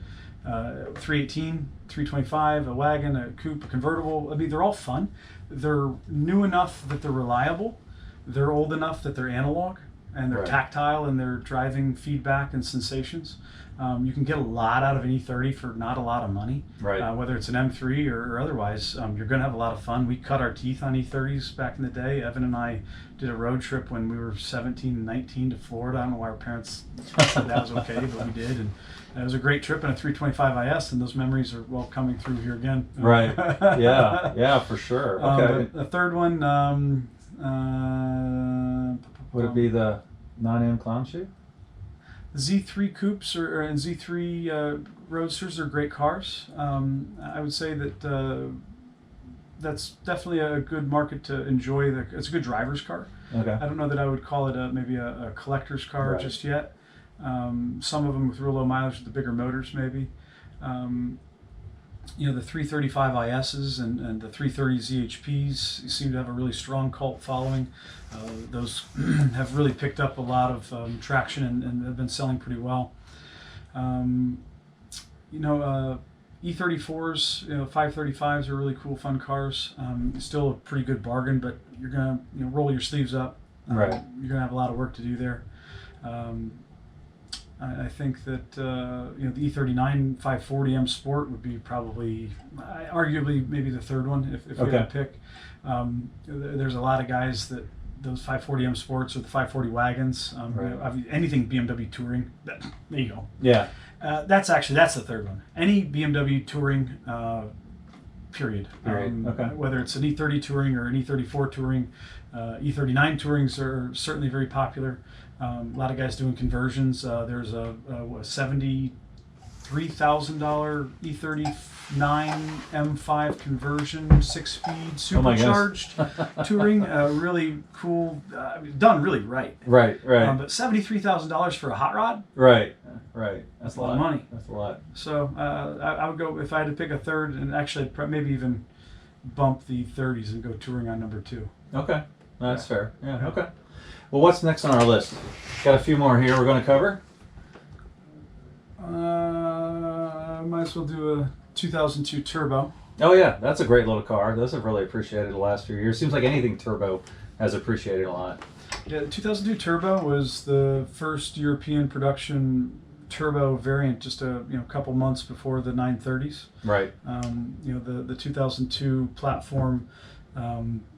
318, 325, a wagon, a coupe, a convertible. I mean, they're all fun. They're new enough that they're reliable. They're old enough that they're analog, and they're tactile in their driving feedback and sensations. You can get a lot out of an E30 for not a lot of money. Whether it's an M3 or otherwise, you're going to have a lot of fun. We cut our teeth on E30s back in the day. Evan and I did a road trip when we were 17 and 19 to Florida. I don't know why our parents said that was okay, but we did. And it was a great trip in a 325 IS, and those memories are coming through here again. Yeah, for sure. Okay. The third one, would it be the non-M clown shoe? Z3 coupes and Z3 roadsters are great cars. I would say that that's definitely a good market to enjoy. It's a good driver's car. I don't know that I would call it maybe a collector's car just yet. Some of them with real low mileage with the bigger motors maybe. The 335 ISs and the 330 ZHPs seem to have a really strong cult following. Those have really picked up a lot of traction and have been selling pretty well. E34s, 535s are really cool, fun cars. Still a pretty good bargain, but you're gonna roll your sleeves up. You're gonna have a lot of work to do there. I think that the E39 540 M Sport would be probably, arguably, maybe the third one if we had to pick. There's a lot of guys that those 540 M Sports or the 540 wagons, anything BMW Touring. There you go. Yeah. That's the third one. Any BMW Touring, period. Whether it's an E30 Touring or an E34 Touring, E39 Tourings are certainly very popular. A lot of guys doing conversions. There's a $73,000 E39 M5 conversion, 6-speed, supercharged touring. Really cool, done really right. But $73,000 for a hot rod? That's a lot of money. That's a lot. So I would go, if I had to pick a third, and actually maybe even bump the 30s and go touring on #2. Okay, that's fair. Yeah. Okay. Well, what's next on our list? Got a few more here we're going to cover. Might as well do a 2002 Turbo. Oh yeah, that's a great little car. Those have really appreciated the last few years. Seems like anything Turbo has appreciated a lot. Yeah, the 2002 Turbo was the first European production turbo variant, just a couple months before the 930s. The 2002 platform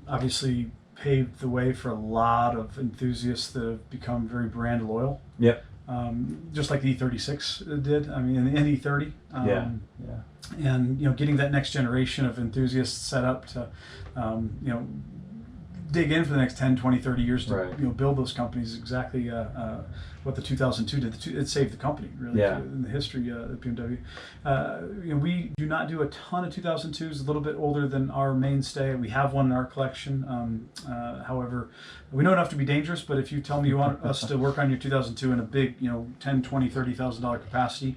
obviously paved the way for a lot of enthusiasts that have become very brand loyal. Yep. Just like the E36 did. I mean, and the E30. Yeah. And getting that next generation of enthusiasts set up to, dig in for the next 10, 20, 30 years to Right. build those companies exactly what the 2002 did. It saved the company really in the history of BMW. We do not do a ton of 2002s, a little bit older than our mainstay. We have one in our collection. However, we know enough to be dangerous, but if you tell me you want us to work on your 2002 in a big, $10, $20, $30,000 capacity,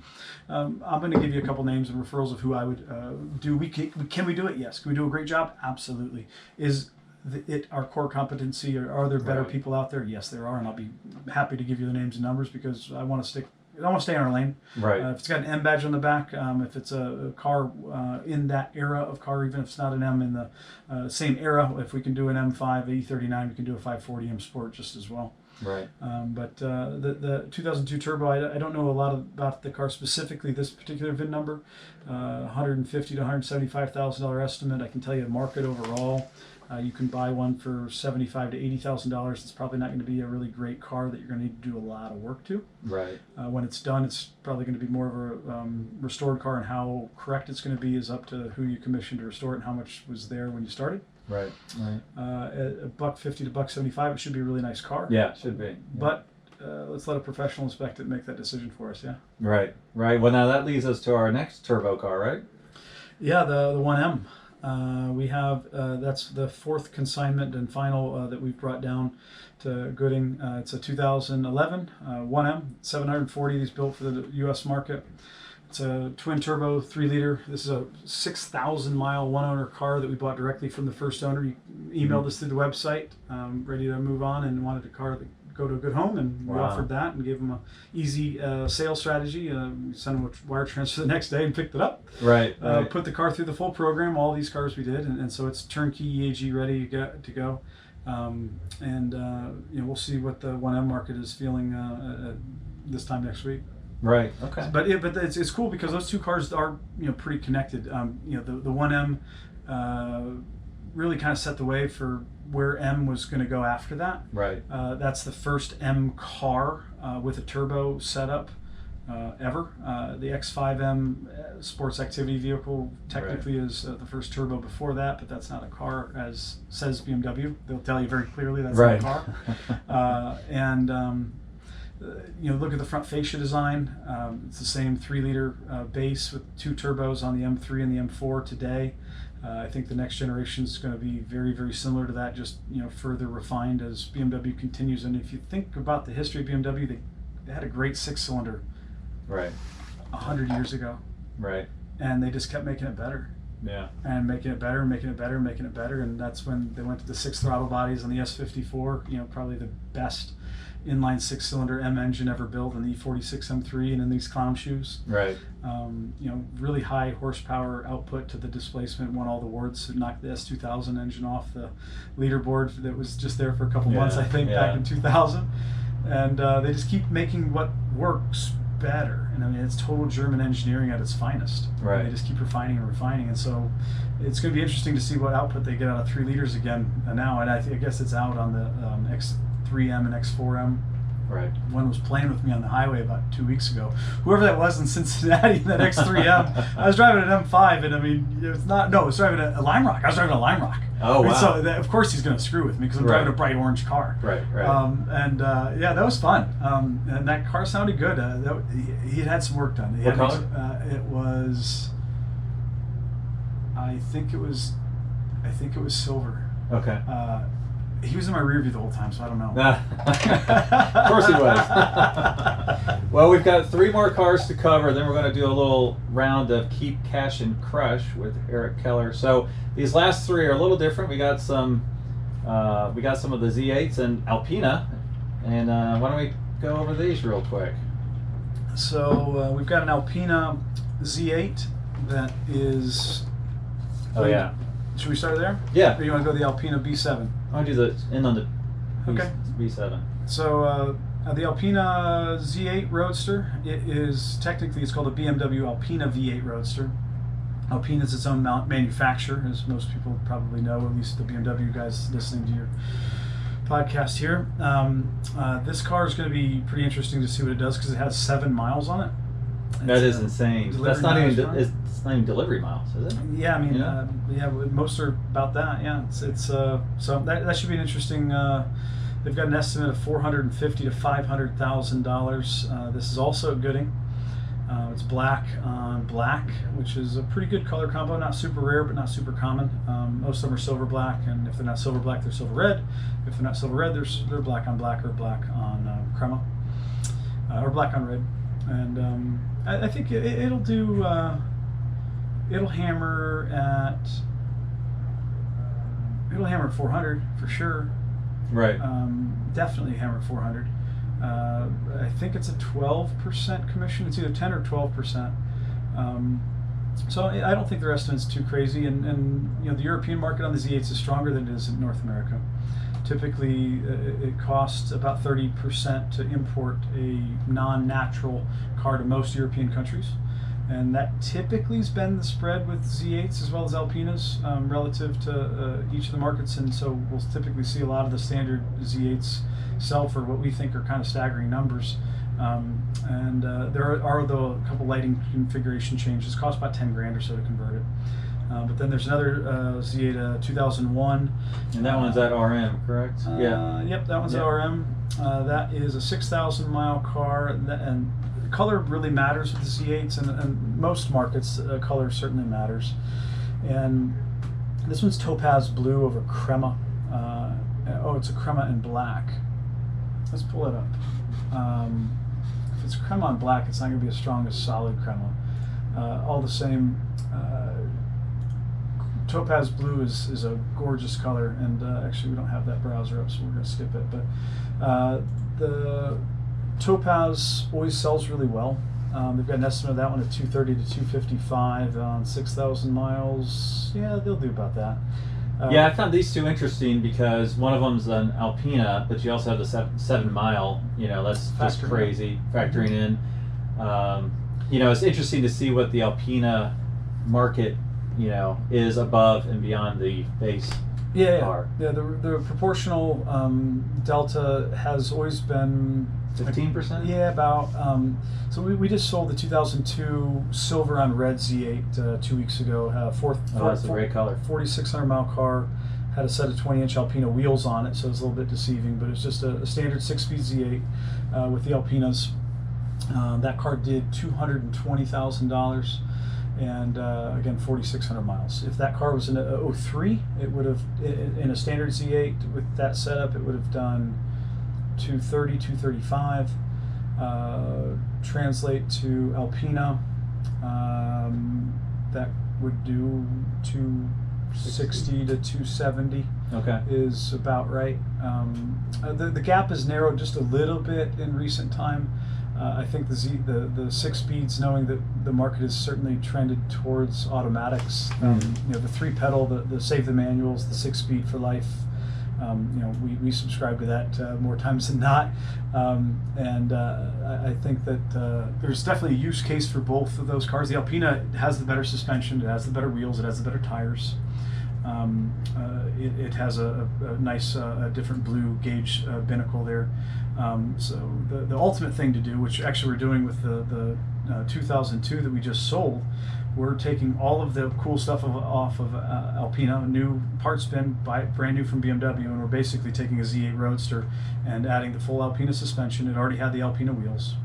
I'm going to give you a couple names and referrals of who I would do. Can we do it? Yes. Can we do a great job? Absolutely. Is it our core competency, or are there better people out there? Yes, there are, and I'll be happy to give you the names and numbers because I want to stay in our lane. Right. If it's got an M badge on the back, if it's a car in that era of car, even if it's not an M in the same era, if we can do an M5, E39, we can do a 540 M Sport just as well. Right. But the 2002 Turbo, I don't know a lot about the car specifically, this particular VIN number. $150,000 to $175,000 estimate. I can tell you the market overall. You can buy one for $75,000 to $80,000. It's probably not going to be a really great car that you're going to need to do a lot of work to. Right. When it's done, it's probably going to be more of a restored car, and how correct it's going to be is up to who you commissioned to restore it and how much was there when you started. Right. Right. At $150,000 to $175,000, it should be a really nice car. Yeah, it should be. Yeah. But let's let a professional inspect it and make that decision for us. Yeah. Right. Right. Well, now that leads us to our next turbo car, right? Yeah, the 1M. We have that's the fourth consignment and final that we've brought down to Gooding. It's a 2011 1M, 740 of these built for the U.S. market. It's a twin turbo 3-liter. This is a 6,000 mile one owner car that we bought directly from the first owner. He emailed us through the website, ready to move on, and wanted a car that go to a good home, and we offered that and gave him a easy sales strategy. We sent him a wire transfer the next day and picked it up. Right. Put the car through the full program. All these cars we did, and so it's turnkey EAG ready to go. We'll see what the 1M market is feeling this time next week. Right. Okay. But it's cool because those two cars are pretty connected. The 1M really kind of set the way for where M was going to go after that. Right. That's the first M car with a turbo setup ever. The X5M sports activity vehicle technically is the first turbo before that, but that's not a car, as says BMW. They'll tell you very clearly that's not a car. Look at the front fascia design. It's the same 3-liter base with 2 turbos on the M3 and the M4 today. I think the next generation is going to be very, very similar to that, just further refined as BMW continues. And if you think about the history of BMW, they had a great 6-cylinder, right, 100 years ago, right, and they just kept making it better. Yeah. And making it better, making it better, making it better, and that's when they went to the 6 throttle bodies on the S54. Probably the best inline 6-cylinder M engine ever built in the E36 M3 and in these clown shoes. Right. Really high horsepower output to the displacement, won all the awards. It knocked the S2000 engine off the leaderboard that was just there for a couple months, I think, back in 2000. And they just keep making what works better. And I mean, it's total German engineering at its finest. Right. And they just keep refining and refining. And so it's going to be interesting to see what output they get out of 3 liters again now. And I guess it's out on the X3M and X4M. Right. One was playing with me on the highway about 2 weeks ago. Whoever that was in Cincinnati, that X3M, I was driving an M5, and I mean, I was driving a Lime Rock. I was driving a Lime Rock. Oh, wow. So of course he's going to screw with me because I'm driving a bright orange car. Right, right. That was fun. And that car sounded good. He had some work done. What color? It was, I think it was silver. Okay. He was in my rear view the whole time, so I don't know. Of course he was. Well, we've got 3 more cars to cover. Then we're going to do a little round of Keep Cash and Crush with Eric Keller. So these last 3 are a little different. We got some of the Z8s and Alpina. And why don't we go over these real quick? So we've got an Alpina Z8 that is. Oh yeah. Should we start there? Yeah. Or you want to go to the Alpina B7? I'll do the end on the B7. So the Alpina Z8 Roadster, it's called a BMW Alpina V8 Roadster. Alpina is its own manufacturer, as most people probably know, at least the BMW guys listening to your podcast here. This car is going to be pretty interesting to see what it does because it has 7 miles on it. That is insane. That's not even it's not even delivery miles, is it? Yeah, I mean, Yeah. most are about that. Yeah, it's so that should be an interesting. They've got an estimate of $450,000 to $500,000. This is also at Gooding. It's black on black, which is a pretty good color combo. Not super rare, but not super common. Most of them are silver black, and if they're not silver black, they're silver red. If they're not silver red, they're black on black or black on crema, or black on red. And I think it'll do. It'll hammer at 400 for sure. Right. Definitely hammer at 400. I think it's a 12% commission. It's either 10 or 12%. So I don't think their estimate's too crazy. And you know, the European market on the Z8s is stronger than it is in North America. Typically, it costs about 30% to import a non-natural car to most European countries. And that typically has been the spread with Z8s as well as Alpinas relative to each of the markets. And so we'll typically see a lot of the standard Z8s sell for what we think are kind of staggering numbers. There are, though, a couple lighting configuration changes. It costs about 10 grand or so to convert it. But then there's another Z8 2001. And that one's at RM, correct? Yeah. Yep, that one's at RM. That is a 6,000 mile car, and color really matters with the Z8s, and most markets, color certainly matters. And this one's topaz blue over crema. Oh, it's a crema and black. Let's pull it up. If it's crema and black, it's not going to be as strong as solid crema. All the same, topaz blue is a gorgeous color, and actually we don't have that browser up, so we're going to skip it. But the topaz always sells really well. They've got an estimate of that one at 230 to 255 on 6,000 miles. Yeah, they'll do about that. Yeah, I found these two interesting because one of them's an Alpina, but you also have the 7 mile. You know, that's just crazy factoring in. You know, it's interesting to see what the Alpina market, you know, is above and beyond the base car. Yeah. The proportional delta has always been 15%. Yeah, about. So we just sold the 2002 silver on red Z8 2 weeks ago. That's a great color. 4,600 mile car, had a set of 20-inch Alpina wheels on it, so it's a little bit deceiving. But it's just a standard 6-speed Z8 with the Alpinas. That car did $220,000. And again, 4,600 miles. If that car was in a 03, it would have, in a standard Z8 with that setup, it would have done 230, 235. Translate to Alpina, that would do 260 to 270. Okay, is about right. The gap has narrowed just a little bit in recent time. I think the 6 speeds, knowing that the market has certainly trended towards automatics. You know, the 3-pedal, the save the manuals, the 6-speed for life. You know, we subscribe to that more times than not. I think that there's definitely a use case for both of those cars. The Alpina has the better suspension, it has the better wheels, it has the better tires. It has a nice different blue gauge binnacle there. So the ultimate thing to do, which actually we're doing with the 2002 that we just sold, we're taking all of the cool stuff off of Alpina, new parts bin, brand new from BMW, and we're basically taking a Z8 Roadster and adding the full Alpina suspension. It already had the Alpina wheels.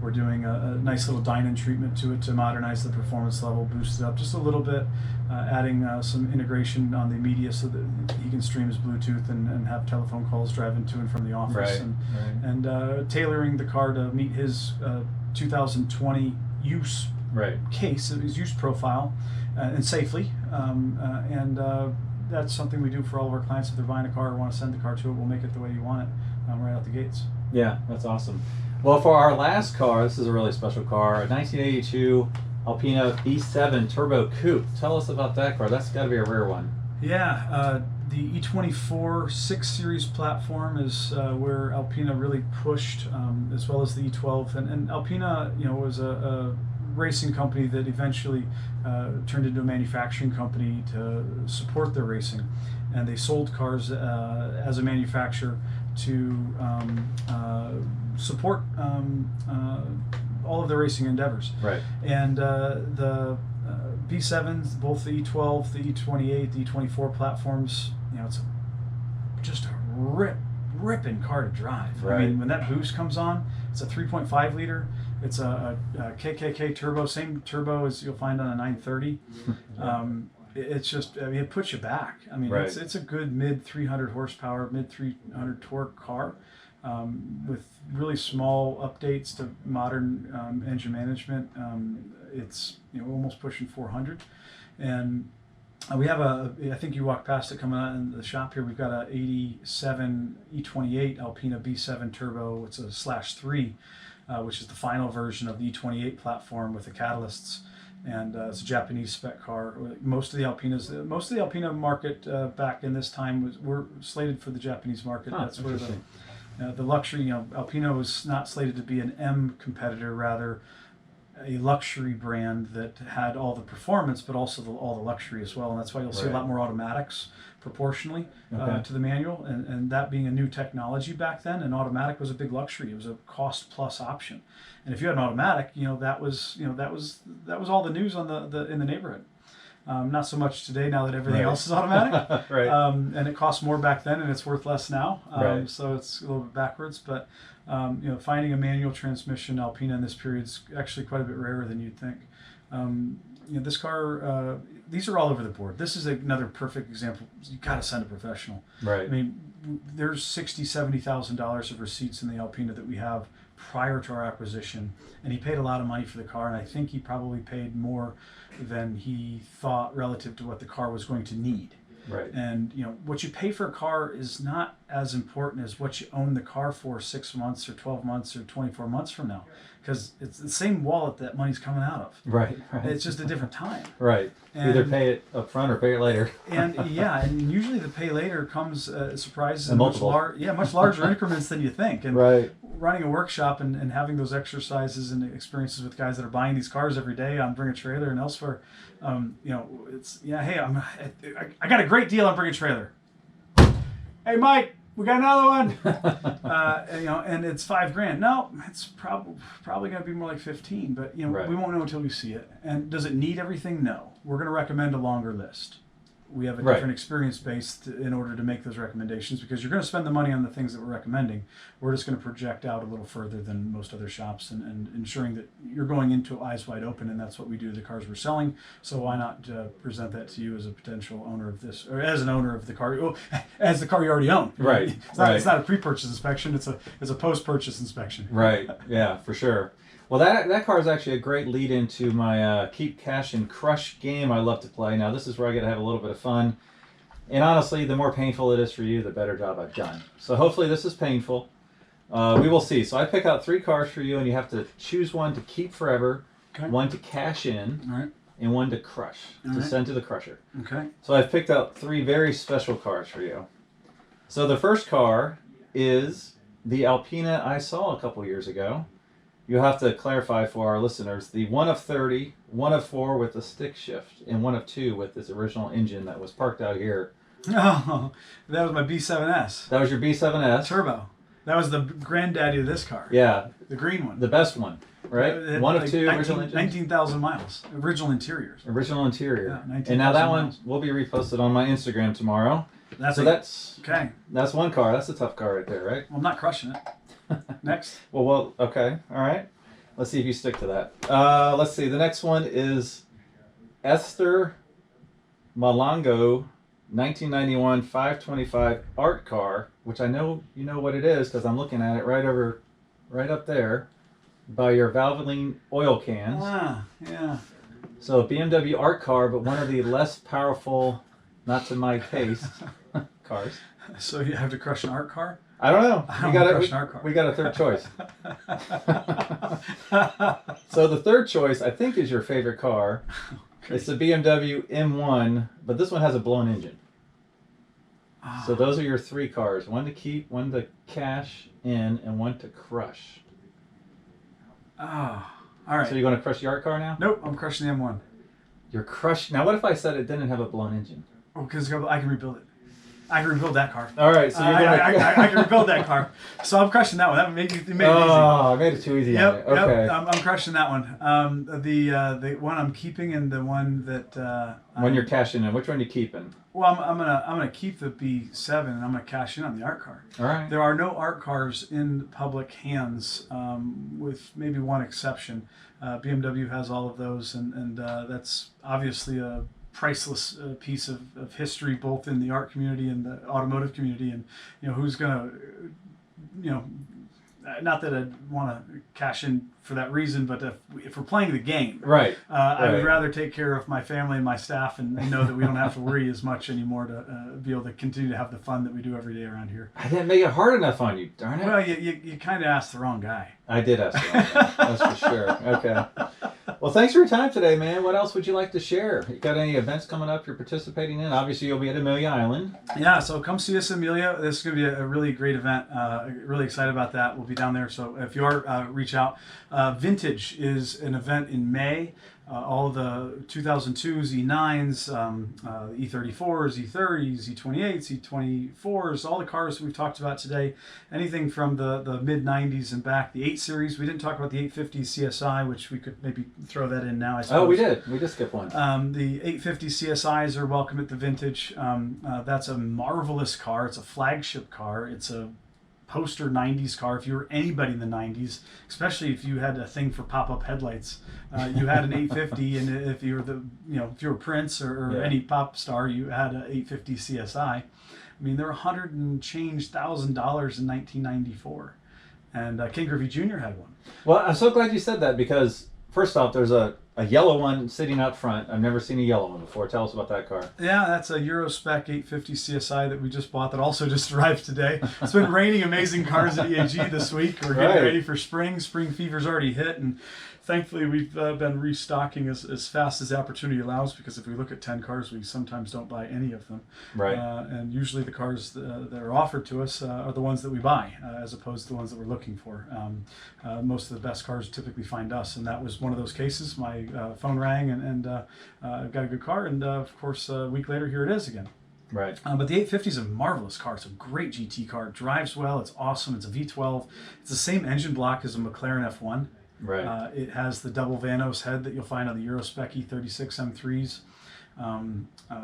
We're doing a nice little dyno treatment to it to modernize the performance level, boost it up just a little bit, adding some integration on the media so that he can stream his Bluetooth and have telephone calls driving to and from the office, and tailoring the car to meet his 2020 use case, his use profile, and safely. That's something we do for all of our clients. If they're buying a car or want to send the car to it, we'll make it the way you want it right out the gates. Yeah, that's awesome. Well, for our last car, this is a really special car, a 1982 Alpina B7 Turbo Coupe. Tell us about that car. That's got to be a rare one. Yeah, the E24 6 Series platform is where Alpina really pushed, as well as the E12. And Alpina, you know, was a racing company that eventually turned into a manufacturing company to support their racing, and they sold cars as a manufacturer to support all of the racing endeavors. Right. And the B7s, both the E12, the E28, the E24 platforms, it's just a ripping car to drive. Right. I mean, when that boost comes on, it's a 3.5 liter. It's a KKK turbo, same turbo as you'll find on a 930. It's just, I mean, it puts you back. I mean, right. it's a good mid 300 horsepower, mid 300 torque car with really small updates to modern engine management. It's almost pushing 400, and we have I think you walked past it coming out in the shop here. We've got a 87 E28 Alpina B7 turbo. It's a /3, which is the final version of the E28 platform with the catalysts. And it's a Japanese spec car. Most of the Alpina market back in this time were slated for the Japanese market. That's where the luxury, Alpina was not slated to be an M competitor, rather a luxury brand that had all the performance, but also all the luxury as well. And that's why you'll see a lot more automatics proportionally to the manual. And that being a new technology back then, an automatic was a big luxury. It was a cost plus option. And if you had an automatic, that was all the news on in the neighborhood. Not so much today, now that everything else is automatic. Right. And it cost more back then, and it's worth less now. Right. So it's a little bit backwards. But finding a manual transmission Alpina in this period is actually quite a bit rarer than you'd think. This car, these are all over the board. This is another perfect example. You got to send a professional. Right. I mean, there's $60,000-$70,000 of receipts in the Alpina that we have prior to our acquisition, and he paid a lot of money for the car, and I think he probably paid more than he thought relative to what the car was going to need. Right. And what you pay for a car is not as important as what you own the car for 6 months or 12 months or 24 months from now, because it's the same wallet that money's coming out of. Right. It's just a different time. Right. Either pay it up front or pay it later. And usually the pay later comes surprises in much larger increments than you think. And right. running a workshop and having those exercises and experiences with guys that are buying these cars every day on Bring a Trailer and elsewhere, hey, I got a great deal on Bring a Trailer. Hey, Mike, we got another one. And it's $5,000. No, it's probably going to be more like 15. But we won't know until we see it. And does it need everything? No. We're going to recommend a longer list. We have a different experience base in order to make those recommendations, because you're going to spend the money on the things that we're recommending. We're just going to project out a little further than most other shops and ensuring that you're going into eyes wide open, and that's what we do to the cars we're selling. So why not present that to you as a potential owner of this, or as an owner of the car, as the car you already own. Right. It's not a pre-purchase inspection, it's a post-purchase inspection. Right, yeah, for sure. Well, that car is actually a great lead into my keep, cash, and crush game I love to play. Now, this is where I get to have a little bit of fun. And honestly, the more painful it is for you, the better job I've done. So hopefully this is painful. We will see. So I pick out 3 cars for you, and you have to choose one to keep forever, one to cash in, and one to crush, to send to the crusher. Okay. So I've picked out 3 very special cars for you. So the first car is the Alpina I saw a couple years ago. You'll have to clarify for our listeners, the 1 of 30, 1 of 4 with a stick shift, and 1 of 2 with this original engine that was parked out here. Oh, that was my B7S. That was your B7S. Turbo. That was the granddaddy of this car. Yeah. The green one. The best one, right? 1 of 2 original engines. 19,000 miles. Original interiors. Original interior. Yeah, and now that miles. one will be reposted on my Instagram tomorrow. That's okay. That's one car. That's a tough car right there, right? Well, I'm not crushing it. Next. Well, okay. All right. Let's see if you stick to that. Let's see. The next one is Esther Malongo 1991 525 art car, which I know you know what it is because I'm looking at it right up there by your Valvoline oil cans. Ah, yeah. So a BMW art car, but one of the less powerful, not to my taste, cars. So you have to crush an art car? I don't know. We got a third choice. So the third choice, I think, is your favorite car. Okay. It's the BMW M1, but this one has a blown engine. Oh. So those are your 3 cars. 1 to keep, 1 to cash in, and 1 to crush. Oh, All right. So you're going to crush the art car now? Nope, I'm crushing the M1. You're crushing. Now, what if I said it didn't have a blown engine? Oh, because I can rebuild it. I can rebuild that car. All right, so you're going to... I can rebuild that car. So I'm crushing that one. That made it easy. Oh, I made it too easy on it. Okay. Yep, I'm crushing that one. The one I'm keeping and the one that When you're cashing in, which one are you keeping? well, I'm gonna keep the B7 and I'm gonna cash in on the art car. All right. There are no art cars in public hands, with maybe one exception. BMW has all of those, and that's obviously a priceless piece of history, both in the art community and the automotive community. And who's gonna, not that I'd want to cash in for that reason, but if we're playing the game, Right. I would rather take care of my family and my staff and know that we don't have to worry as much anymore to be able to continue to have the fun that we do every day around here. I didn't make it hard enough on you, darn it. Well, you kind of asked the wrong guy. I did ask that. That's for sure. Okay. Well, thanks for your time today, man. What else would you like to share? You got any events coming up you're participating in? Obviously, you'll be at Amelia Island. Yeah, so come see us, Amelia. This is going to be a really great event. Really excited about that. We'll be down there. So if you are, reach out. Vintage is an event in May. All the 2002s, E9s, E34s, E30s, E28s, E24s, all the cars that we've talked about today, anything from the mid-90s and back. The 8 Series, we didn't talk about the 850 CSI, which we could maybe throw that in now, I suppose. Oh, we did. We did skip one. The 850 CSIs are welcome at the Vintage. That's a marvelous car. It's a flagship car. It's a poster 90s car. If you were anybody in the 90s, especially if you had a thing for pop-up headlights, you had an 850, and if you were if you were Prince or any pop star, you had an 850 CSI. I mean, they're $100,000 and change in 1994, and King Griffey Jr. had one. Well, I'm so glad you said that, because first off, there's a yellow one sitting out front. I've never seen a yellow one before. Tell us about that car. Yeah, that's a Euro spec 850 CSI that we just bought that also just arrived today. It's been raining amazing cars at EAG this week. We're getting ready for spring. Spring fever's already hit, and thankfully we've been restocking as fast as the opportunity allows, because if we look at 10 cars, we sometimes don't buy any of them. Right. And usually the cars that are offered to us are the ones that we buy, as opposed to the ones that we're looking for. Most of the best cars typically find us, and that was one of those cases. My phone rang, and got a good car, and of course a week later here it is again. Right. But the 850 is a marvelous car. It's a great GT car. It drives well. It's awesome. It's a V12. It's the same engine block as a McLaren F1. Right. It has the double Vanos head that you'll find on the Euro spec E36 M3s.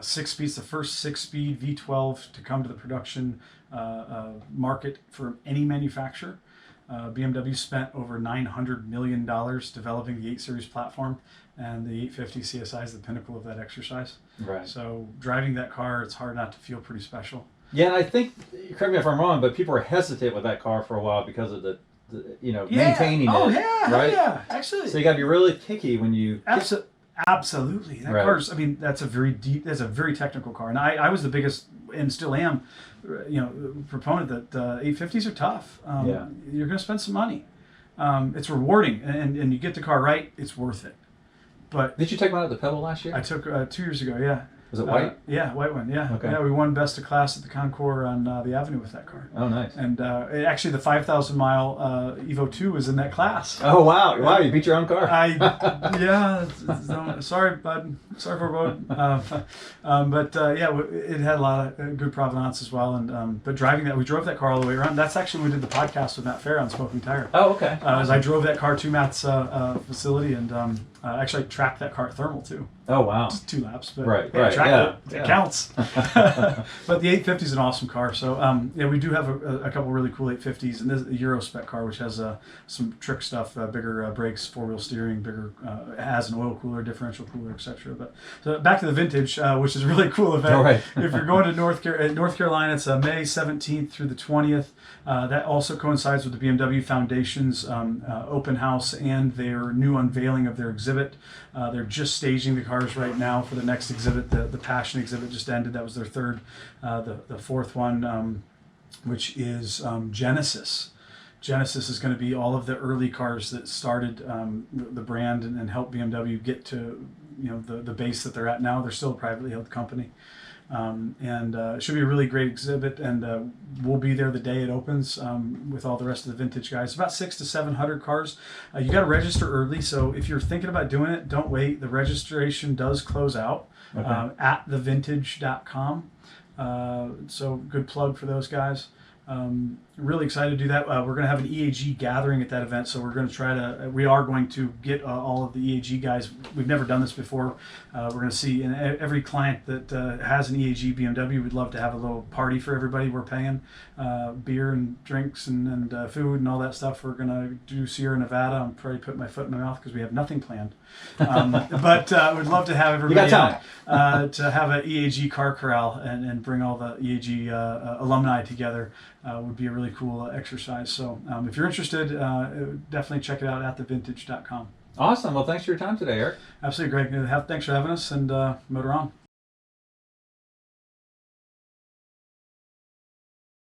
6 speeds, the first 6-speed V12 to come to the production market for any manufacturer. BMW spent over $900 million developing the 8 Series platform, and the 850 CSI is the pinnacle of that exercise. Right. So driving that car, it's hard not to feel pretty special. Yeah, and I think, correct me if I'm wrong, but people were hesitant with that car for a while because of the maintaining it. Oh, yeah, right? yeah, actually. So you got to be really picky when you... Absolutely. That car's, I mean, that's a very technical car. And I was the biggest, and still am, proponent that 850s are tough. You're going to spend some money. It's rewarding, and you get the car right, it's worth it. But did you take one out at the Pebble last year? I took 2 years ago, yeah. Was it white? Yeah, white one, yeah. Okay. Yeah, we won Best of Class at the Concours on the Avenue with that car. Oh, nice. And actually the 5,000-mile Evo 2 was in that class. Oh, wow. Wow, you beat your own car. Sorry, bud. Sorry for bud. It had a lot of good provenance as well. And but driving that, we drove that car all the way around. That's actually when we did the podcast with Matt Fair on Smoking Tire. Oh, okay. As I drove that car to Matt's facility, and actually I tracked that car at thermal too. Oh, wow. Just 2 laps, but right. It counts. But the 850 is an awesome car. So we do have a couple really cool 850s, and this is a Euro spec car, which has some trick stuff, bigger brakes, 4-wheel steering, bigger, has an oil cooler, differential cooler, etc. But so back to the Vintage, which is a really cool event. All right. If you're going to North Carolina, it's May 17th through the 20th. That also coincides with the BMW Foundation's open house and their new unveiling of their exhibit. They're just staging the cars right now for the next exhibit. The Passion exhibit just ended. That was their third. The fourth one, which is Genesis. Genesis is going to be all of the early cars that started the brand and helped BMW get to the base that they're at now. They're still a privately held company. And it should be a really great exhibit, and we'll be there the day it opens with all the rest of the vintage guys. About 600 to 700 cars. You got to register early, so if you're thinking about doing it, don't wait. The registration does close out at thevintage.com. So good plug for those guys. Really excited to do that. We're going to have an EAG gathering at that event, so we're going to we are going to get all of the EAG guys. We've never done this before. We're going to see, and every client that has an EAG BMW would love to have a little party for everybody. We're paying beer and drinks and food and all that stuff. We're going to do Sierra Nevada. I'm probably putting my foot in my mouth because we have nothing planned. But we'd love to have everybody out to have an EAG car corral and bring all the EAG alumni together. Would be a really cool exercise. So if you're interested, definitely check it out at thevintage.com. Awesome. Well, thanks for your time today, Eric. Absolutely, Greg. Thanks for having us, and motor on.